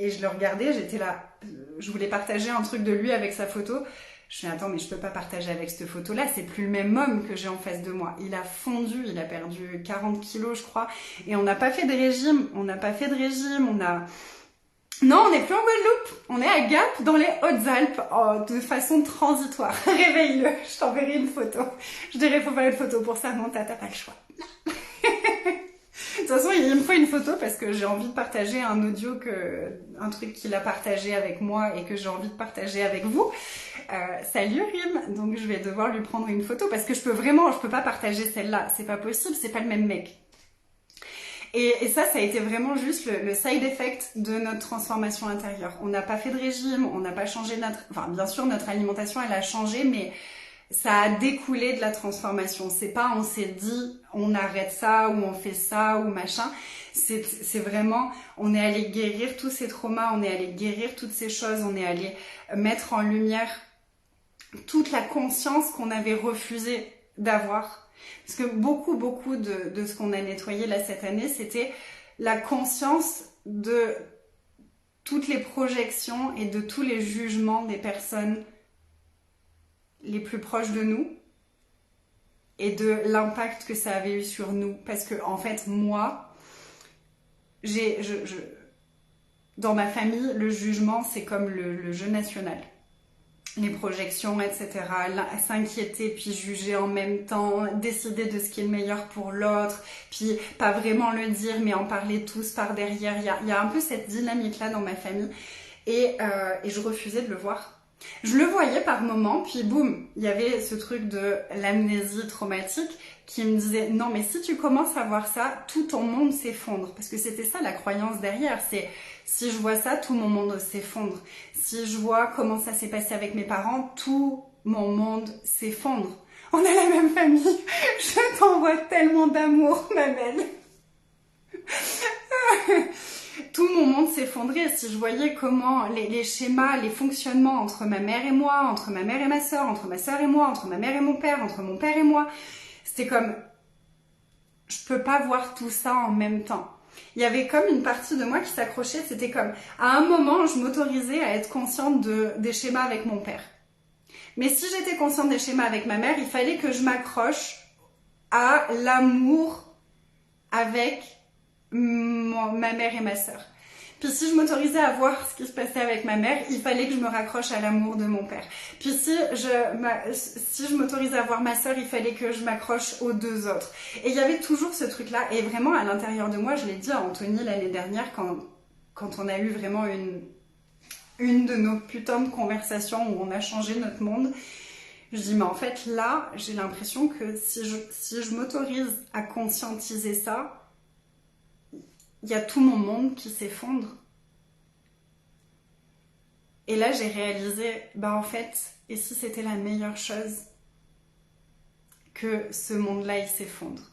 je le regardais, j'étais là, je voulais partager un truc de lui avec sa photo. Je me suis dit, attends, mais je peux pas partager avec cette photo-là, c'est plus le même homme que j'ai en face de moi. Il a fondu, il a perdu 40 kilos, je crois, et on n'a pas fait de régime, Non, on n'est plus en Guadeloupe, on est à Gap, dans les Hautes-Alpes, de façon transitoire. Réveille-le, je t'enverrai une photo. Je dirais, faut faire une photo pour Samantha, t'as pas le choix. De toute façon, il me faut une photo parce que j'ai envie de partager un truc qu'il a partagé avec moi et que j'ai envie de partager avec vous. Salut Rim, donc je vais devoir lui prendre une photo parce que je peux pas partager celle-là, c'est pas possible, c'est pas le même mec. Et ça a été vraiment juste le side effect de notre transformation intérieure. On n'a pas fait de régime, on n'a pas changé enfin bien sûr notre alimentation elle a changé, mais ça a découlé de la transformation. C'est pas on s'est dit on arrête ça ou on fait ça ou machin. C'est vraiment on est allé guérir tous ces traumas, on est allé guérir toutes ces choses, on est allé mettre en lumière toute la conscience qu'on avait refusé d'avoir. Parce que beaucoup de ce qu'on a nettoyé là cette année, c'était la conscience de toutes les projections et de tous les jugements des personnes les plus proches de nous et de l'impact que ça avait eu sur nous. Parce que en fait, moi, dans ma famille, le jugement, c'est comme le jeu national. les projections, etc. S'inquiéter puis juger en même temps, décider de ce qui est le meilleur pour l'autre, puis pas vraiment le dire mais en parler tous par derrière. Il y a un peu cette dynamique-là dans ma famille et je refusais de le voir. Je le voyais par moments, puis boum, il y avait ce truc de l'amnésie traumatique qui me disait non mais si tu commences à voir ça, tout ton monde s'effondre. Parce que c'était ça la croyance derrière, c'est si je vois ça, tout mon monde s'effondre. Si je vois comment ça s'est passé avec mes parents, tout mon monde s'effondre. On a la même famille, je t'envoie tellement d'amour ma belle. Tout mon monde s'effondrait si je voyais comment les schémas, les fonctionnements entre ma mère et moi, entre ma mère et ma soeur, entre ma soeur et moi, entre ma mère et mon père, entre mon père et moi. C'était comme, je peux pas voir tout ça en même temps. Il y avait comme une partie de moi qui s'accrochait, c'était comme, à un moment, je m'autorisais à être consciente des schémas avec mon père. Mais si j'étais consciente des schémas avec ma mère, il fallait que je m'accroche à l'amour avec ma mère et ma sœur. Puis si je m'autorisais à voir ce qui se passait avec ma mère, il fallait que je me raccroche à l'amour de mon père. Puis si je m'autorisais à voir ma sœur, il fallait que je m'accroche aux deux autres. Et il y avait toujours ce truc-là. Et vraiment, à l'intérieur de moi, je l'ai dit à Anthony l'année dernière, quand on a eu vraiment une de nos putains de conversations où on a changé notre monde, je dis mais en fait là, j'ai l'impression que si je m'autorise à conscientiser ça, il y a tout mon monde qui s'effondre. Et là, j'ai réalisé, en fait, et si c'était la meilleure chose que ce monde-là, il s'effondre.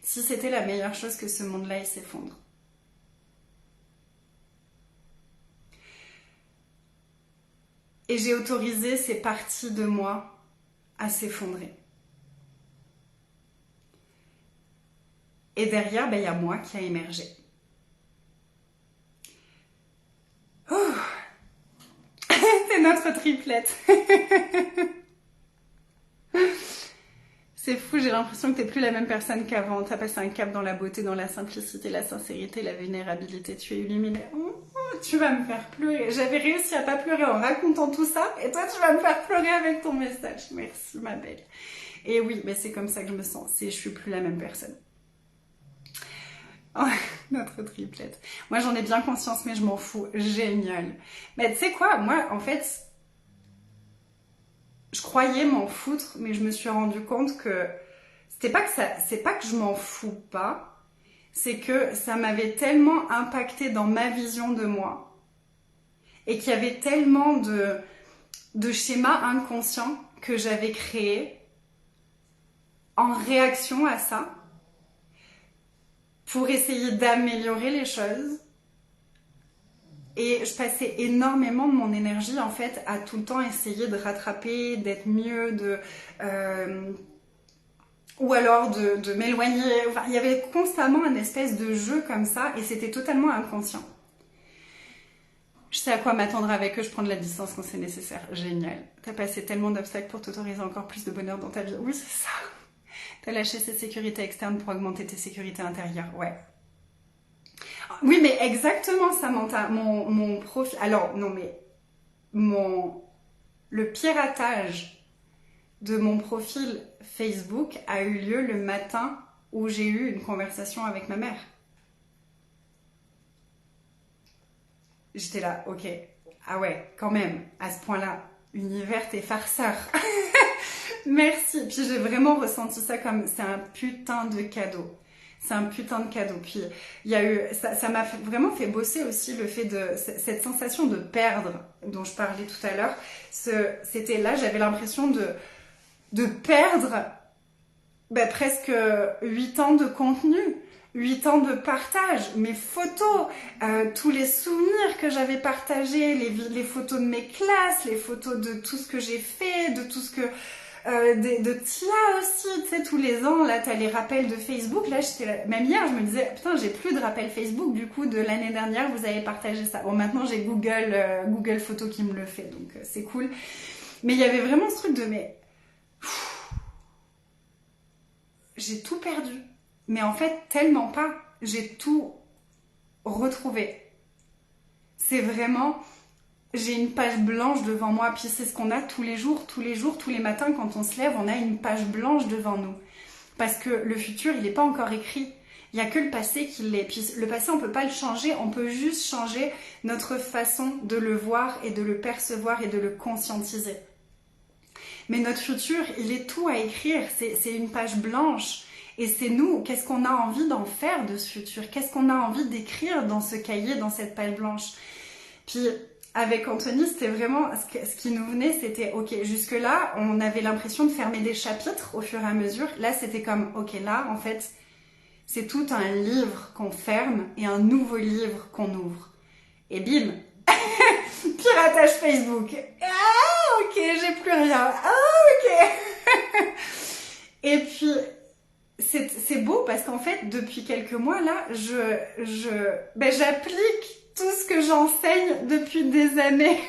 Si c'était la meilleure chose que ce monde-là, il s'effondre. Et j'ai autorisé ces parties de moi à s'effondrer. Et derrière, il y a moi qui a émergé. Oh, c'est notre triplette. C'est fou, j'ai l'impression que t'es plus la même personne qu'avant. T'as passé un cap dans la beauté, dans la simplicité, la sincérité, la vulnérabilité. Tu es illuminée. Tu vas me faire pleurer. J'avais réussi à pas pleurer en racontant tout ça, et toi tu vas me faire pleurer avec ton message. Merci ma belle. Et oui, mais c'est comme ça que je me sens. Je suis plus la même personne. Oh, notre triplette. Moi j'en ai bien conscience mais je m'en fous. Génial. Mais tu sais quoi, moi en fait, je croyais m'en foutre, mais je me suis rendu compte que c'est pas que je m'en fous pas, c'est que ça m'avait tellement impacté dans ma vision de moi et qu'il y avait tellement de schémas inconscients que j'avais créés en réaction à ça pour essayer d'améliorer les choses. Et je passais énormément de mon énergie en fait à tout le temps essayer de rattraper, d'être mieux, ou alors de m'éloigner. Enfin, il y avait constamment un espèce de jeu comme ça et c'était totalement inconscient. Je sais à quoi m'attendre avec eux, je prends de la distance quand c'est nécessaire. Génial. T'as passé tellement d'obstacles pour t'autoriser encore plus de bonheur dans ta vie. Oui, c'est ça. T'as lâché cette sécurité externe pour augmenter tes sécurités intérieures. Ouais. Oui, mais exactement, Samantha. Mon profil... Alors, non, mais... Le piratage de mon profil Facebook a eu lieu le matin où j'ai eu une conversation avec ma mère. J'étais là, ok. Ah ouais, quand même, à ce point-là, univers, t'es farceur. Merci. Puis j'ai vraiment ressenti ça comme c'est un putain de cadeau. C'est un putain de cadeau. Puis il y a eu, ça m'a vraiment fait bosser aussi le fait de cette sensation de perdre dont je parlais tout à l'heure. C'était là, j'avais l'impression de perdre presque 8 ans de contenu. 8 ans de partage, mes photos, tous les souvenirs que j'avais partagés, les photos de mes classes, les photos de tout ce que j'ai fait, de tout ce que... de Tia aussi, tu sais, tous les ans, là, t'as les rappels de Facebook, là, même hier, je me disais, putain, j'ai plus de rappels Facebook, du coup, de l'année dernière, vous avez partagé ça. Bon, maintenant, j'ai Google Photos qui me le fait, donc c'est cool. Mais il y avait vraiment ce truc de, j'ai tout perdu. Mais en fait, tellement pas. J'ai tout retrouvé. C'est vraiment... j'ai une page blanche devant moi. Puis c'est ce qu'on a tous les jours, tous les matins quand on se lève, on a une page blanche devant nous. Parce que le futur, il n'est pas encore écrit. Il n'y a que le passé qui l'est. Puis le passé, on ne peut pas le changer, on peut juste changer notre façon de le voir et de le percevoir et de le conscientiser. Mais notre futur, il est tout à écrire, c'est une page blanche. Et c'est nous, qu'est-ce qu'on a envie d'en faire de ce futur? Qu'est-ce qu'on a envie d'écrire dans ce cahier, dans cette page blanche? Puis avec Anthony, c'était vraiment, ce qui nous venait, c'était, ok, jusque-là, on avait l'impression de fermer des chapitres au fur et à mesure. Là, c'était comme, ok, là, en fait, c'est tout un livre qu'on ferme et un nouveau livre qu'on ouvre. Et bim, piratage Facebook. Ah, ok, j'ai plus rien. Ah, ok. Et puis, c'est beau parce qu'en fait, depuis quelques mois, là, j'applique tout ce que j'enseigne depuis des années.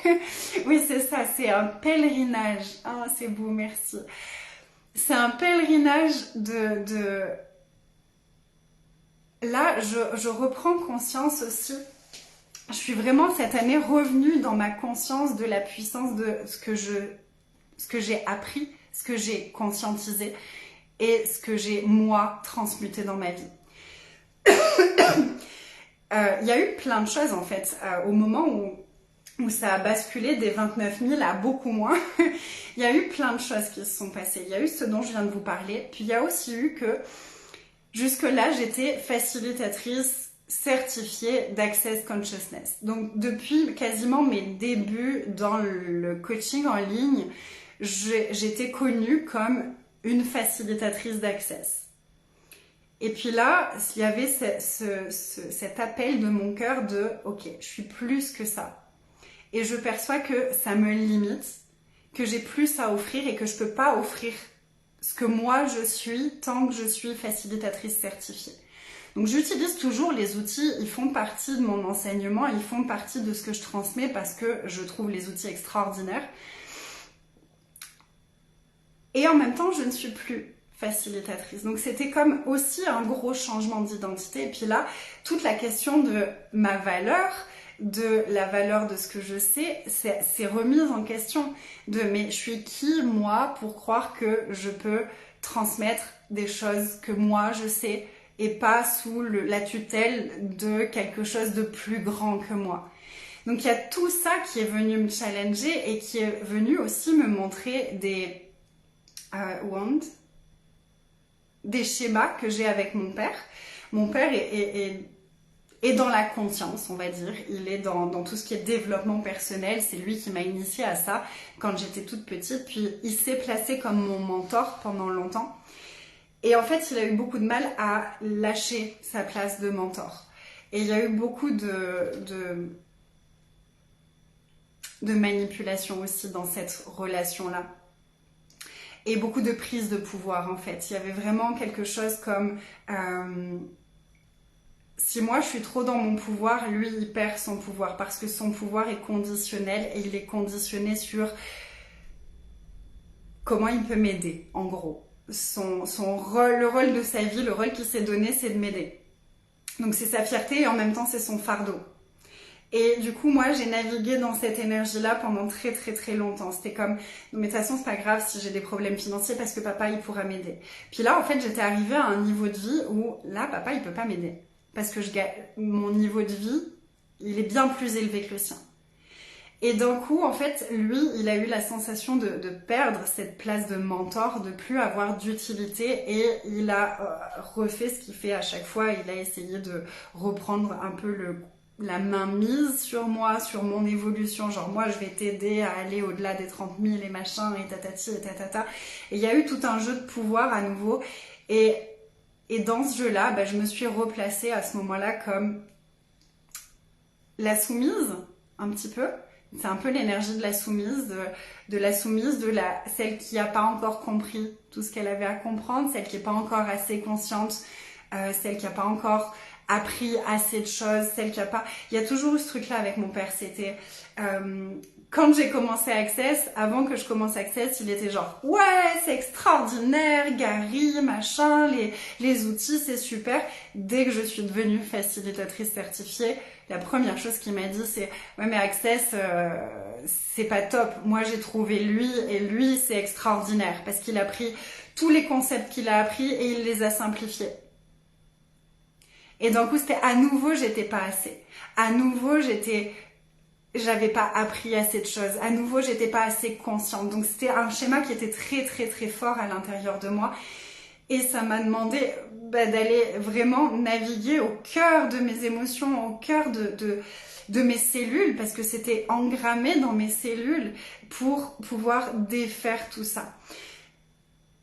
Oui, c'est ça, c'est un pèlerinage. Ah, c'est beau, merci. C'est un pèlerinage de... Là, je reprends conscience aussi. Je suis vraiment cette année revenue dans ma conscience de la puissance de ce que j'ai appris, ce que j'ai conscientisé et ce que j'ai, moi, transmuté dans ma vie. Il y a eu plein de choses, en fait, au moment où ça a basculé des 29 000 à beaucoup moins. Il y a eu plein de choses qui se sont passées. Il y a eu ce dont je viens de vous parler. Puis il y a aussi eu que, jusque-là, j'étais facilitatrice certifiée d'Access Consciousness. Donc, depuis quasiment mes débuts dans le coaching en ligne, j'étais connue comme une facilitatrice d'access. Et puis là, il y avait cet appel de mon cœur de « Ok, je suis plus que ça. » Et je perçois que ça me limite, que j'ai plus à offrir et que je ne peux pas offrir ce que moi je suis tant que je suis facilitatrice certifiée. Donc j'utilise toujours les outils, ils font partie de mon enseignement, ils font partie de ce que je transmets parce que je trouve les outils extraordinaires. Et en même temps, je ne suis plus facilitatrice. Donc c'était comme aussi un gros changement d'identité. Et puis là, toute la question de ma valeur, de la valeur de ce que je sais, c'est remise en question. Mais je suis qui, moi, pour croire que je peux transmettre des choses que moi je sais et pas sous la tutelle de quelque chose de plus grand que moi. Donc il y a tout ça qui est venu me challenger et qui est venu aussi me montrer des schémas que j'ai avec mon père. Mon père est dans la conscience, on va dire. Il est dans tout ce qui est développement personnel. C'est lui qui m'a initiée à ça quand j'étais toute petite. Puis il s'est placé comme mon mentor pendant longtemps. Et en fait, il a eu beaucoup de mal à lâcher sa place de mentor. Et il y a eu beaucoup de manipulation aussi dans cette relation-là. Et beaucoup de prise de pouvoir, en fait. Il y avait vraiment quelque chose comme... si moi, je suis trop dans mon pouvoir, lui, il perd son pouvoir. Parce que son pouvoir est conditionnel et il est conditionné sur comment il peut m'aider, en gros. Son rôle, le rôle de sa vie, le rôle qu'il s'est donné, c'est de m'aider. Donc c'est sa fierté et en même temps, c'est son fardeau. Et du coup, moi, j'ai navigué dans cette énergie-là pendant très très très longtemps. C'était comme, non mais de toute façon, c'est pas grave si j'ai des problèmes financiers parce que papa, il pourra m'aider. Puis là, en fait, j'étais arrivée à un niveau de vie où, là, papa, il peut pas m'aider. Parce que mon niveau de vie, il est bien plus élevé que le sien. Et d'un coup, en fait, lui, il a eu la sensation de perdre cette place de mentor, de plus avoir d'utilité et il a refait ce qu'il fait à chaque fois. Il a essayé de reprendre un peu la main mise sur moi, sur mon évolution, genre moi je vais t'aider à aller au-delà des 30 000 et machin et tatati et tatata. Et il y a eu tout un jeu de pouvoir à nouveau et dans ce jeu-là, je me suis replacée à ce moment-là comme la soumise, un petit peu. C'est un peu l'énergie de la soumise, celle qui n'a pas encore compris tout ce qu'elle avait à comprendre, celle qui n'est pas encore assez consciente, celle qui n'a pas encore appris assez de choses, celle qui a pas... Il y a toujours eu ce truc-là avec mon père, c'était quand j'ai commencé Access, avant que je commence Access, il était genre ouais, c'est extraordinaire, Gary, machin, les outils, c'est super. Dès que je suis devenue facilitatrice certifiée, la première chose qu'il m'a dit, c'est ouais, mais Access, c'est pas top. Moi, j'ai trouvé lui, et lui, c'est extraordinaire parce qu'il a pris tous les concepts qu'il a appris et il les a simplifiés. Et d'un coup, c'était à nouveau, j'étais pas assez. À nouveau, j'avais pas appris assez de choses. À nouveau, j'étais pas assez consciente. Donc c'était un schéma qui était très très très fort à l'intérieur de moi. Et ça m'a demandé d'aller vraiment naviguer au cœur de mes émotions, au cœur de mes cellules, parce que c'était engrammé dans mes cellules pour pouvoir défaire tout ça.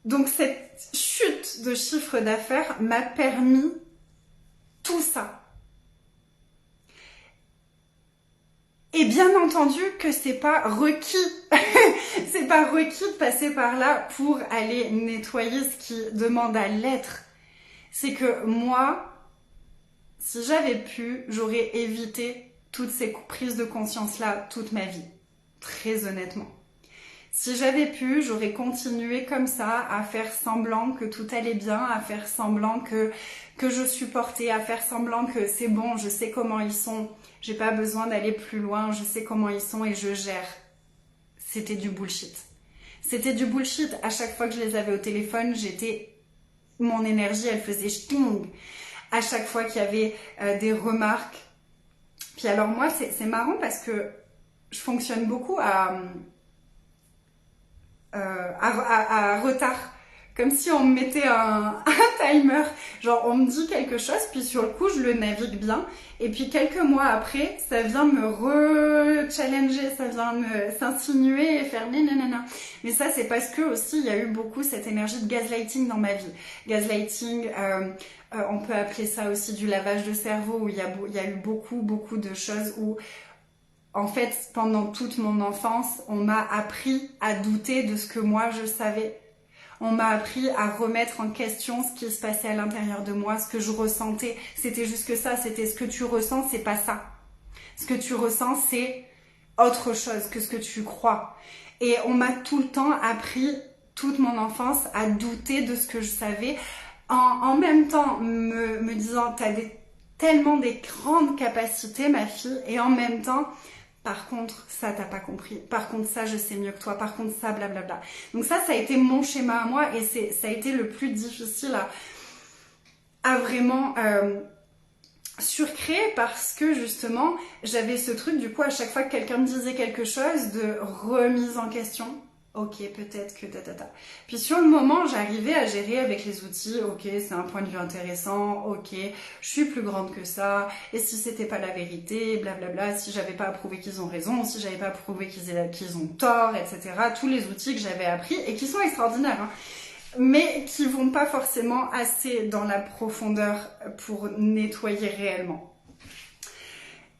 Donc cette chute de chiffre d'affaires m'a permis tout ça. Et bien entendu que c'est pas requis. C'est pas requis de passer par là pour aller nettoyer ce qui demande à l'être. C'est que moi, si j'avais pu, j'aurais évité toutes ces prises de conscience-là toute ma vie. Très honnêtement. Si j'avais pu, j'aurais continué comme ça à faire semblant que tout allait bien, à faire semblant que je supportais, à faire semblant que c'est bon, je sais comment ils sont, j'ai pas besoin d'aller plus loin, je sais comment ils sont et je gère. C'était du bullshit. C'était du bullshit. À chaque fois que je les avais au téléphone, mon énergie, elle faisait sting. À chaque fois qu'il y avait des remarques. Puis alors moi, c'est marrant parce que je fonctionne beaucoup à retard. Comme si on me mettait un timer. Genre, on me dit quelque chose, puis sur le coup, je le navigue bien. Et puis, quelques mois après, ça vient me re-challenger, ça vient s'insinuer et faire nanana. Mais ça, c'est parce que aussi, il y a eu beaucoup cette énergie de gaslighting dans ma vie. Gaslighting, on peut appeler ça aussi du lavage de cerveau, où il y a eu beaucoup de choses où en fait, pendant toute mon enfance, on m'a appris à douter de ce que moi je savais. On m'a appris à remettre en question ce qui se passait à l'intérieur de moi, ce que je ressentais. C'était juste que ça, c'était ce que tu ressens, c'est pas ça. Ce que tu ressens, c'est autre chose que ce que tu crois. Et on m'a tout le temps appris, toute mon enfance, à douter de ce que je savais, en même temps me disant, t'as tellement des grandes capacités, ma fille, et en même temps, par contre, ça t'as pas compris. Par contre, ça je sais mieux que toi. Par contre, ça blablabla. Donc ça a été mon schéma à moi et ça a été le plus difficile à vraiment surcréer parce que justement, j'avais ce truc du coup à chaque fois que quelqu'un me disait quelque chose de remise en question. Ok, peut-être que tatata. Puis sur le moment, j'arrivais à gérer avec les outils. Ok, c'est un point de vue intéressant. Ok, je suis plus grande que ça. Et si c'était pas la vérité, blablabla. Si j'avais pas approuvé qu'ils ont raison, si j'avais pas approuvé qu'ils ont tort, etc. Tous les outils que j'avais appris et qui sont extraordinaires, hein, mais qui vont pas forcément assez dans la profondeur pour nettoyer réellement.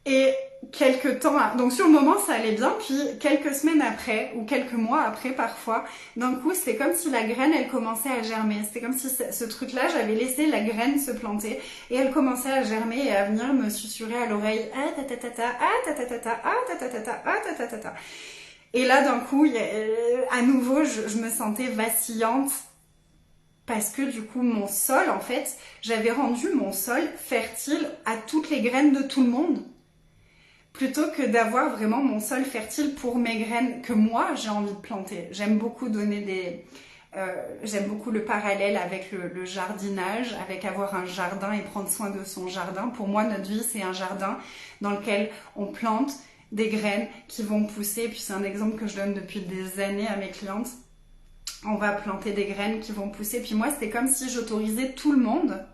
Et quelques temps, donc sur le moment ça allait bien, puis quelques semaines après, ou quelques mois après parfois, d'un coup c'était comme si la graine elle commençait à germer, c'était comme si ce truc-là, j'avais laissé la graine se planter, et elle commençait à germer et à venir me susurrer à l'oreille, ah ta ta ta ta, ah ta ta ta ta, ah ta ta ta ta, ah ta ta ta ta. Et là d'un coup, à nouveau je me sentais vacillante, parce que du coup mon sol en fait, j'avais rendu mon sol fertile à toutes les graines de tout le monde, plutôt que d'avoir vraiment mon sol fertile pour mes graines que moi j'ai envie de planter. J'aime beaucoup j'aime beaucoup le parallèle avec le jardinage, avec avoir un jardin et prendre soin de son jardin. Pour moi, notre vie, c'est un jardin dans lequel on plante des graines qui vont pousser. Puis c'est un exemple que je donne depuis des années à mes clientes. On va planter des graines qui vont pousser. Puis moi, c'était comme si j'autorisais tout le monde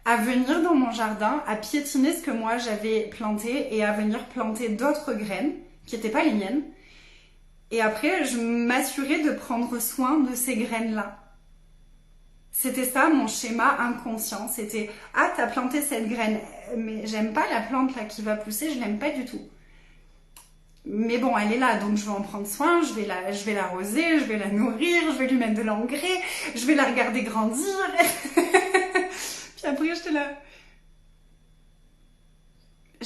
à venir dans mon jardin, à piétiner ce que moi j'avais planté et à venir planter d'autres graines qui n'étaient pas les miennes. Et après, je m'assurais de prendre soin de ces graines-là. C'était ça mon schéma inconscient. C'était « Ah, t'as planté cette graine, mais j'aime pas la plante là qui va pousser, je l'aime pas du tout. » Mais bon, elle est là, donc je vais en prendre soin, je vais l'arroser, je vais la nourrir, je vais lui mettre de l'engrais, je vais la regarder grandir. Puis après, j'étais là.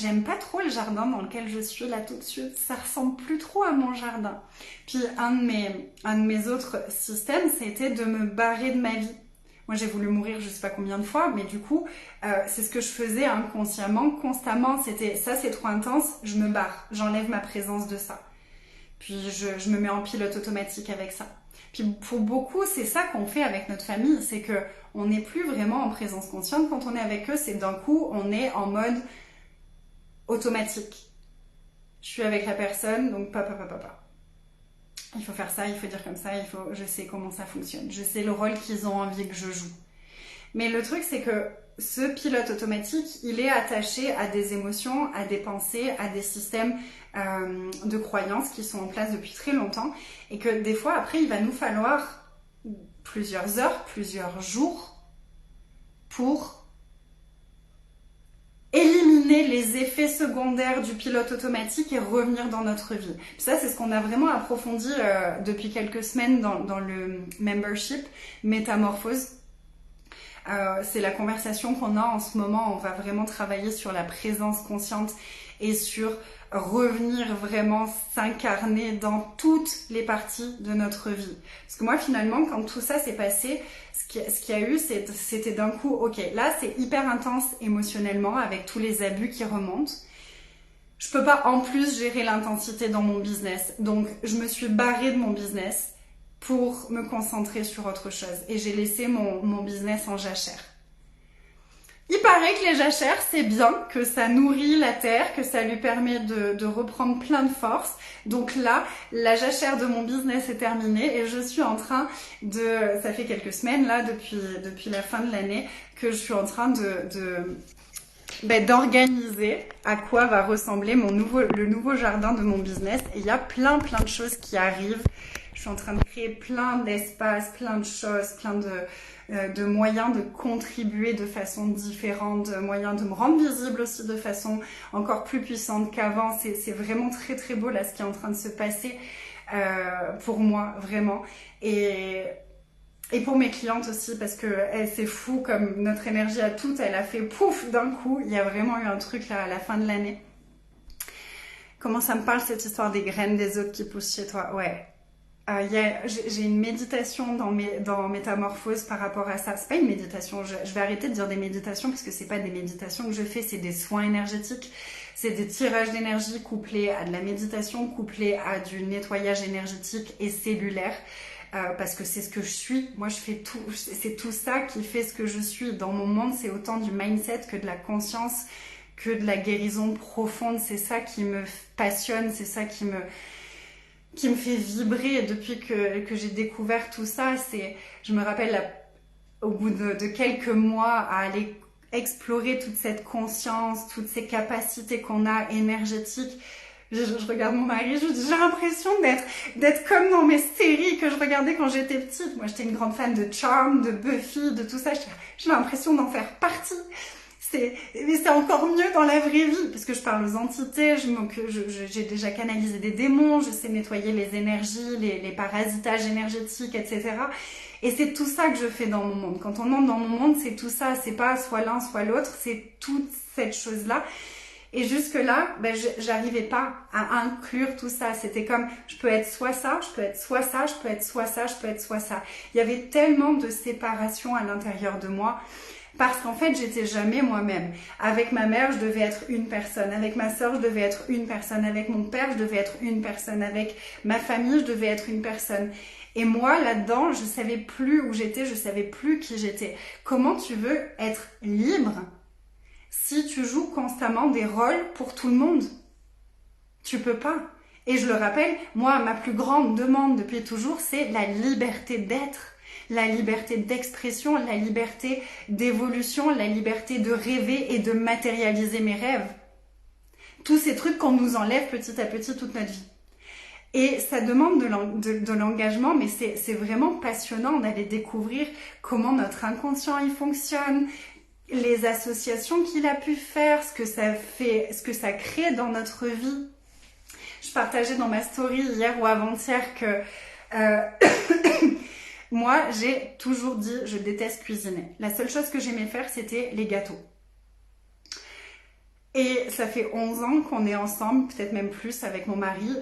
j'aime pas trop le jardin dans lequel je suis là tout de suite, ça ressemble plus trop à mon jardin. Puis un de mes autres systèmes, c'était de me barrer de ma vie. Moi, j'ai voulu mourir je sais pas combien de fois, mais du coup, c'est ce que je faisais inconsciemment, constamment. C'était ça, c'est trop intense, je me barre, j'enlève ma présence de ça. Puis je me mets en pilote automatique avec ça. Puis pour beaucoup, c'est ça qu'on fait avec notre famille, c'est que on n'est plus vraiment en présence consciente quand on est avec eux. C'est d'un coup, on est en mode automatique. Je suis avec la personne, donc papa. Il faut faire ça, il faut dire comme ça, je sais comment ça fonctionne. Je sais le rôle qu'ils ont envie que je joue. Mais le truc, c'est que ce pilote automatique, il est attaché à des émotions, à des pensées, à des systèmes de croyances qui sont en place depuis très longtemps. Et que des fois, après, il va nous falloir plusieurs heures, plusieurs jours pour éliminer les effets secondaires du pilote automatique et revenir dans notre vie. Puis ça, c'est ce qu'on a vraiment approfondi depuis quelques semaines dans le membership Métamorphose. C'est la conversation qu'on a en ce moment. On va vraiment travailler sur la présence consciente et sur revenir vraiment s'incarner dans toutes les parties de notre vie. Parce que moi, finalement, quand tout ça s'est passé, ce qu'il y a eu, c'était d'un coup, ok, là, c'est hyper intense émotionnellement avec tous les abus qui remontent. Je peux pas en plus gérer l'intensité dans mon business. Donc, je me suis barrée de mon business pour me concentrer sur autre chose. Et j'ai laissé mon business en jachère. Il paraît que les jachères, c'est bien, que ça nourrit la terre, que ça lui permet de reprendre plein de force. Donc là, la jachère de mon business est terminée et je suis en train ça fait quelques semaines là, depuis la fin de l'année, que je suis en train d'organiser à quoi va ressembler le nouveau jardin de mon business. Et il y a plein de choses qui arrivent. Je suis en train de créer plein d'espaces, plein de choses, plein de moyens de contribuer de façon différente, de moyens de me rendre visible aussi de façon encore plus puissante qu'avant. C'est vraiment très très beau là ce qui est en train de se passer pour moi, vraiment. Et pour mes clientes aussi, parce que c'est fou comme notre énergie à toutes, elle a fait pouf d'un coup. Il y a vraiment eu un truc là à la fin de l'année. Comment ça me parle cette histoire des graines des autres qui poussent chez toi? Ouais. J'ai une méditation dans Métamorphose par rapport à ça. C'est pas une méditation, je vais arrêter de dire des méditations parce que c'est pas des méditations que je fais, c'est des soins énergétiques. C'est des tirages d'énergie couplés à de la méditation, couplés à du nettoyage énergétique et cellulaire. Parce que c'est ce que je suis. Moi, je fais tout. C'est tout ça qui fait ce que je suis. Dans mon monde, c'est autant du mindset que de la conscience, que de la guérison profonde. C'est ça qui me passionne, c'est ça qui me fait vibrer depuis que j'ai découvert tout ça. Je me rappelle au bout de quelques mois à aller explorer toute cette conscience, toutes ces capacités qu'on a énergétiques. Je regarde mon mari, je dis j'ai l'impression d'être comme dans mes séries que je regardais quand j'étais petite. Moi, j'étais une grande fan de Charmed, de Buffy, de tout ça. J'ai l'impression d'en faire partie. Mais c'est encore mieux dans la vraie vie, parce que je parle aux entités, j'ai déjà canalisé des démons, je sais nettoyer les énergies, les parasitages énergétiques, etc. Et c'est tout ça que je fais dans mon monde. Quand on entre dans mon monde, c'est tout ça, c'est pas soit l'un, soit l'autre, c'est toute cette chose-là. Et jusque-là, j'arrivais pas à inclure tout ça. C'était comme, je peux être soit ça, je peux être soit ça, je peux être soit ça, je peux être soit ça. Il y avait tellement de séparation à l'intérieur de moi. Parce qu'en fait, j'étais jamais moi-même. Avec ma mère, je devais être une personne. Avec ma sœur, je devais être une personne. Avec mon père, je devais être une personne. Avec ma famille, je devais être une personne. Et moi, là-dedans, je savais plus où j'étais, je savais plus qui j'étais. Comment tu veux être libre si tu joues constamment des rôles pour tout le monde? Tu peux pas. Et je le rappelle, moi, ma plus grande demande depuis toujours, c'est la liberté d'être. La liberté d'expression, la liberté d'évolution, la liberté de rêver et de matérialiser mes rêves. Tous ces trucs qu'on nous enlève petit à petit toute notre vie. Et ça demande de l'engagement, mais c'est vraiment passionnant d'aller découvrir comment notre inconscient il fonctionne, les associations qu'il a pu faire, ce que ça fait, ce que ça crée dans notre vie. Je partageais dans ma story hier ou avant-hier que moi, j'ai toujours dit, je déteste cuisiner. La seule chose que j'aimais faire, c'était les gâteaux. Et ça fait 11 ans qu'on est ensemble, peut-être même plus avec mon mari.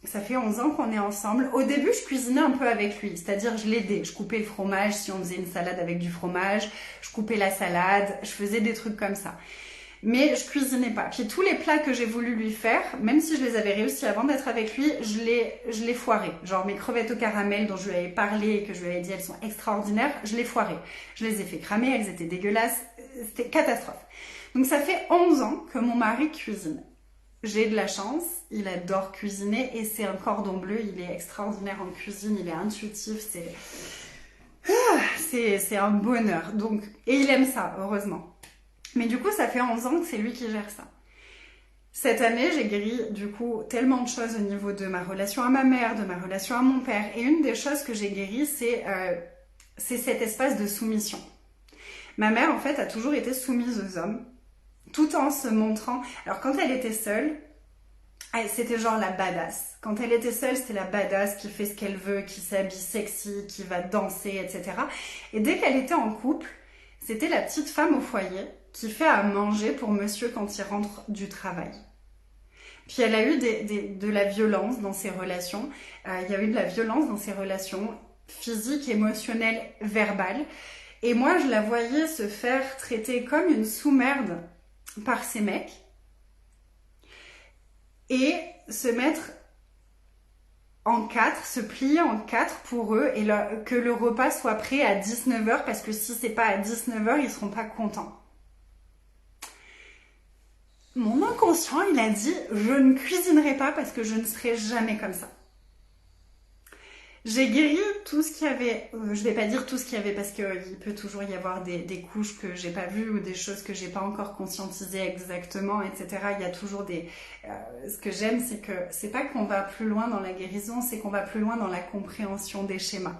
Ça fait 11 ans qu'on est ensemble. Au début, je cuisinais un peu avec lui, c'est-à-dire je l'aidais. Je coupais le fromage si on faisait une salade avec du fromage. Je coupais la salade, je faisais des trucs comme ça. Mais je cuisinais pas. Puis tous les plats que j'ai voulu lui faire, même si je les avais réussi avant d'être avec lui, je les foirais. Genre mes crevettes au caramel dont je lui avais parlé et que je lui avais dit elles sont extraordinaires, je les foirais. Je les ai fait cramer, elles étaient dégueulasses. C'était catastrophe. Donc ça fait 11 ans que mon mari cuisine. J'ai de la chance, il adore cuisiner et c'est un cordon bleu, il est extraordinaire en cuisine, il est intuitif, c'est un bonheur. Donc, et il aime ça, heureusement. Mais du coup, ça fait 11 ans que c'est lui qui gère ça. Cette année, j'ai guéri du coup tellement de choses au niveau de ma relation à ma mère, de ma relation à mon père. Et une des choses que j'ai guéri, c'est cet espace de soumission. Ma mère, en fait, a toujours été soumise aux hommes, tout en se montrant... Alors, quand elle était seule, c'était genre la badass. Quand elle était seule, c'était la badass qui fait ce qu'elle veut, qui s'habille sexy, qui va danser, etc. Et dès qu'elle était en couple, c'était la petite femme au foyer qui fait à manger pour monsieur quand il rentre du travail. Puis elle a eu de la violence dans ses relations. Il y a eu de la violence dans ses relations physiques, émotionnelles, verbales. Et moi, je la voyais se faire traiter comme une sous-merde par ses mecs et se mettre en quatre, se plier en quatre pour eux et que le repas soit prêt à 19h parce que si c'est pas à 19h, ils seront pas contents. Mon inconscient, il a dit « Je ne cuisinerai pas parce que je ne serai jamais comme ça ». J'ai guéri tout ce qu'il y avait, je vais pas dire tout ce qu'il y avait parce qu'il peut toujours y avoir des couches que j'ai pas vues ou des choses que j'ai pas encore conscientisées exactement, etc. Il y a toujours ce que j'aime, c'est que c'est pas qu'on va plus loin dans la guérison, c'est qu'on va plus loin dans la compréhension des schémas.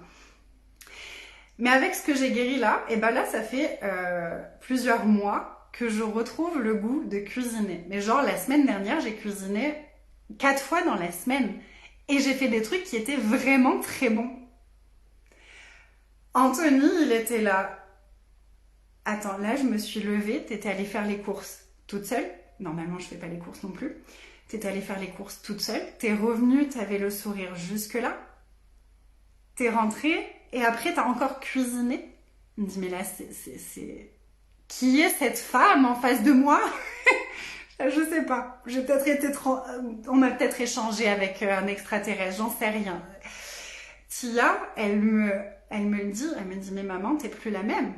Mais avec ce que j'ai guéri là, et ben là ça fait plusieurs mois que je retrouve le goût de cuisiner. Mais genre la semaine dernière, j'ai cuisiné 4 fois dans la semaine. Et j'ai fait des trucs qui étaient vraiment très bons. Anthony, il était là. Attends, là, je me suis levée. T'étais allée faire les courses toute seule. Normalement, je fais pas les courses non plus. T'étais allée faire les courses toute seule. T'es revenue, t'avais le sourire jusque-là. T'es rentrée et après, t'as encore cuisiné. Il me dit, mais là, c'est... Qui est cette femme en face de moi? Je sais pas. J'ai peut-être été trop... On m'a peut-être échangé avec un extraterrestre, j'en sais rien. Tia, elle me le dit, elle me dit, mais maman, t'es plus la même.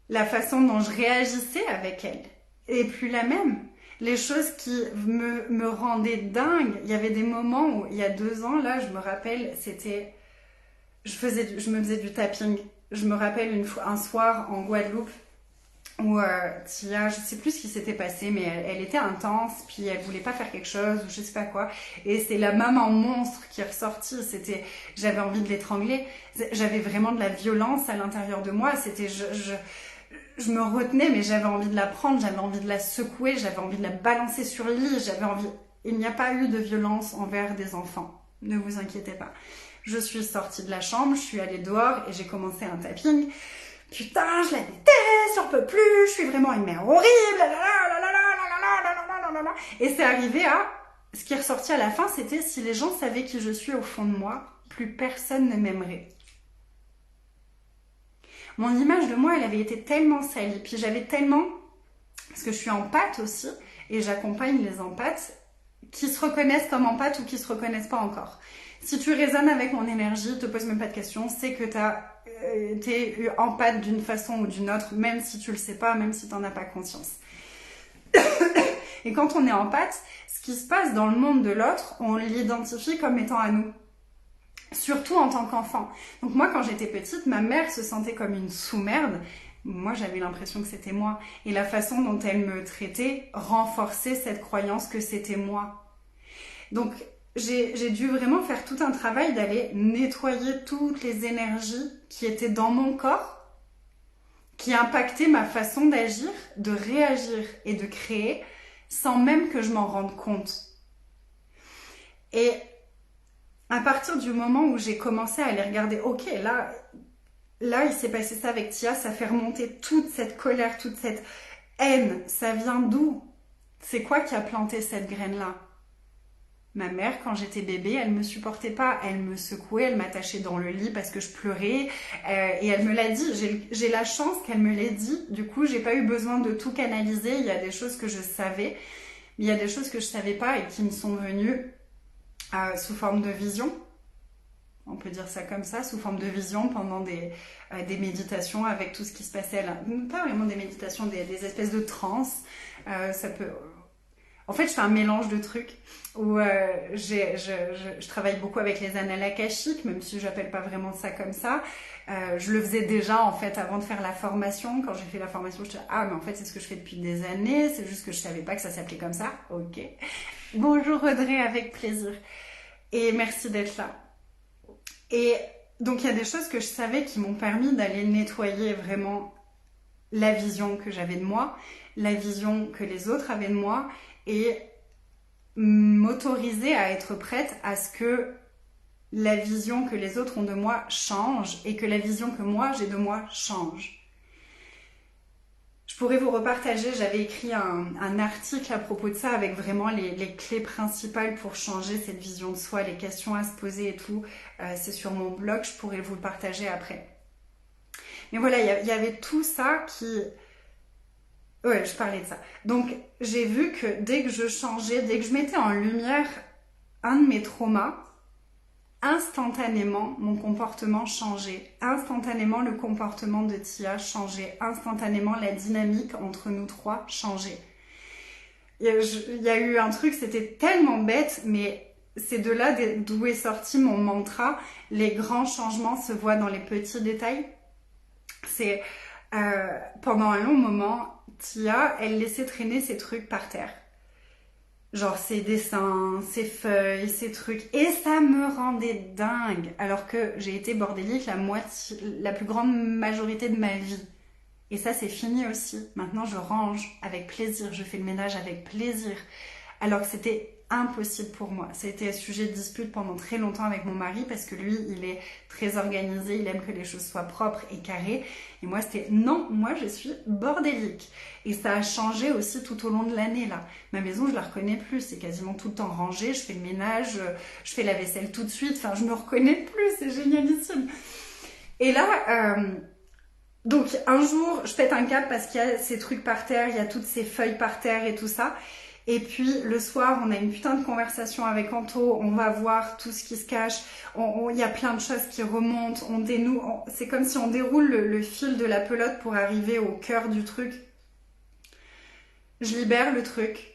La façon dont je réagissais avec elle est plus la même. Les choses qui me rendaient dingue. Il y avait des moments où, il y a 2 ans, là, je me rappelle, c'était... Je me faisais du tapping. Je me rappelle un soir en Guadeloupe, où Tia, je sais plus ce qui s'était passé, mais elle était intense, puis elle voulait pas faire quelque chose, ou je sais pas quoi, et c'est la maman monstre qui est ressortie, j'avais envie de l'étrangler, j'avais vraiment de la violence à l'intérieur de moi, je me retenais, mais j'avais envie de la prendre, j'avais envie de la secouer, j'avais envie de la balancer sur le lit, il n'y a pas eu de violence envers des enfants, ne vous inquiétez pas. Je suis sortie de la chambre, je suis allée dehors, et j'ai commencé un tapping. Putain, je la déteste, j'en peux plus, je suis vraiment une mère horrible, et c'est arrivé à... Ce qui est ressorti à la fin, c'était si les gens savaient qui je suis au fond de moi, plus personne ne m'aimerait. Mon image de moi, elle avait été tellement salie, puis j'avais tellement... Parce que je suis empathe aussi, et j'accompagne les empathes qui se reconnaissent comme empathes ou qui se reconnaissent pas encore. Si tu résonnes avec mon énergie, te pose même pas de questions, c'est que t'es empathe d'une façon ou d'une autre, même si tu le sais pas, même si t'en as pas conscience. Et quand on est empathe, ce qui se passe dans le monde de l'autre, on l'identifie comme étant à nous. Surtout en tant qu'enfant. Donc moi, quand j'étais petite, ma mère se sentait comme une sous-merde. Moi, j'avais l'impression que c'était moi. Et la façon dont elle me traitait renforçait cette croyance que c'était moi. Donc, j'ai dû vraiment faire tout un travail d'aller nettoyer toutes les énergies qui étaient dans mon corps, qui impactaient ma façon d'agir, de réagir et de créer, sans même que je m'en rende compte. Et à partir du moment où j'ai commencé à aller regarder, ok, là il s'est passé ça avec Tia, ça fait remonter toute cette colère, toute cette Haine, ça vient d'où? C'est quoi qui a planté cette graine-là? Ma mère, quand j'étais bébé, elle me supportait pas. Elle me secouait, elle m'attachait dans le lit parce que je pleurais. Et elle me l'a dit. J'ai la chance qu'elle me l'ait dit. Du coup, j'ai pas eu besoin de tout canaliser. Il y a des choses que je savais, mais il y a des choses que je savais pas et qui me sont venues sous forme de vision. On peut dire ça comme ça, sous forme de vision pendant des méditations avec tout ce qui se passait là. Pas vraiment des méditations, des espèces de transes. Ça peut... En fait, je fais un mélange de trucs où je travaille beaucoup avec les annales akashiques, même si j'appelle pas vraiment ça comme ça. Je le faisais déjà en fait avant de faire la formation. Quand j'ai fait la formation, je me suis dit ah mais en fait c'est ce que je fais depuis des années. C'est juste que je savais pas que ça s'appelait comme ça. Ok. Bonjour Audrey, avec plaisir. Et merci d'être là. Et donc il y a des choses que je savais qui m'ont permis d'aller nettoyer vraiment la vision que j'avais de moi, la vision que les autres avaient de moi, et m'autoriser à être prête à ce que la vision que les autres ont de moi change et que la vision que moi j'ai de moi change. Je pourrais vous repartager, j'avais écrit un article à propos de ça avec vraiment les clés principales pour changer cette vision de soi, les questions à se poser et tout. C'est sur mon blog, je pourrais vous le partager après. Mais voilà, il y avait tout ça qui... Ouais, je parlais de ça. Donc, j'ai vu que dès que je changeais, dès que je mettais en lumière un de mes traumas, instantanément, mon comportement changeait. Instantanément, le comportement de Tia changeait. Instantanément, la dynamique entre nous trois changeait. Il y a eu un truc, c'était tellement bête, mais c'est de là d'où est sorti mon mantra. Les grands changements se voient dans les petits détails. C'est pendant un long moment, Tia, elle laissait traîner ses trucs par terre. Genre ses dessins, ses feuilles, ses trucs. Et ça me rendait dingue. Alors que j'ai été bordélique la plus grande majorité de ma vie. Et ça, c'est fini aussi. Maintenant, je range avec plaisir. Je fais le ménage avec plaisir. Alors que c'était impossible pour moi. Ça a été un sujet de dispute pendant très longtemps avec mon mari parce que lui, il est très organisé, il aime que les choses soient propres et carrées. Et moi, c'était non, moi, je suis bordélique. Et ça a changé aussi tout au long de l'année, là. Ma maison, je la reconnais plus. C'est quasiment tout le temps rangé. Je fais le ménage, je fais la vaisselle tout de suite. Enfin, je me reconnais plus. C'est génialissime. Et là... donc, un jour, je pète un câble parce qu'il y a ces trucs par terre, il y a toutes ces feuilles par terre et tout ça. Et puis le soir, on a une putain de conversation avec Anto, on va voir tout ce qui se cache, il y a plein de choses qui remontent, on dénoue, c'est comme si on déroule le fil de la pelote pour arriver au cœur du truc. Je libère le truc.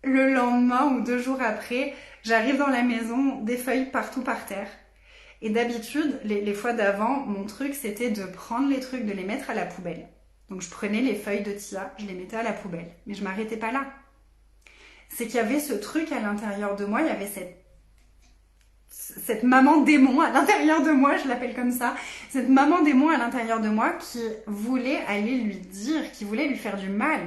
Le lendemain ou 2 jours après, j'arrive dans la maison, des feuilles partout par terre. Et d'habitude, les fois d'avant, mon truc c'était de prendre les trucs, de les mettre à la poubelle. Donc je prenais les feuilles de Tia, je les mettais à la poubelle. Mais je m'arrêtais pas là. C'est qu'il y avait ce truc à l'intérieur de moi, il y avait cette maman démon à l'intérieur de moi, je l'appelle comme ça, cette maman démon à l'intérieur de moi qui voulait aller lui dire, qui voulait lui faire du mal.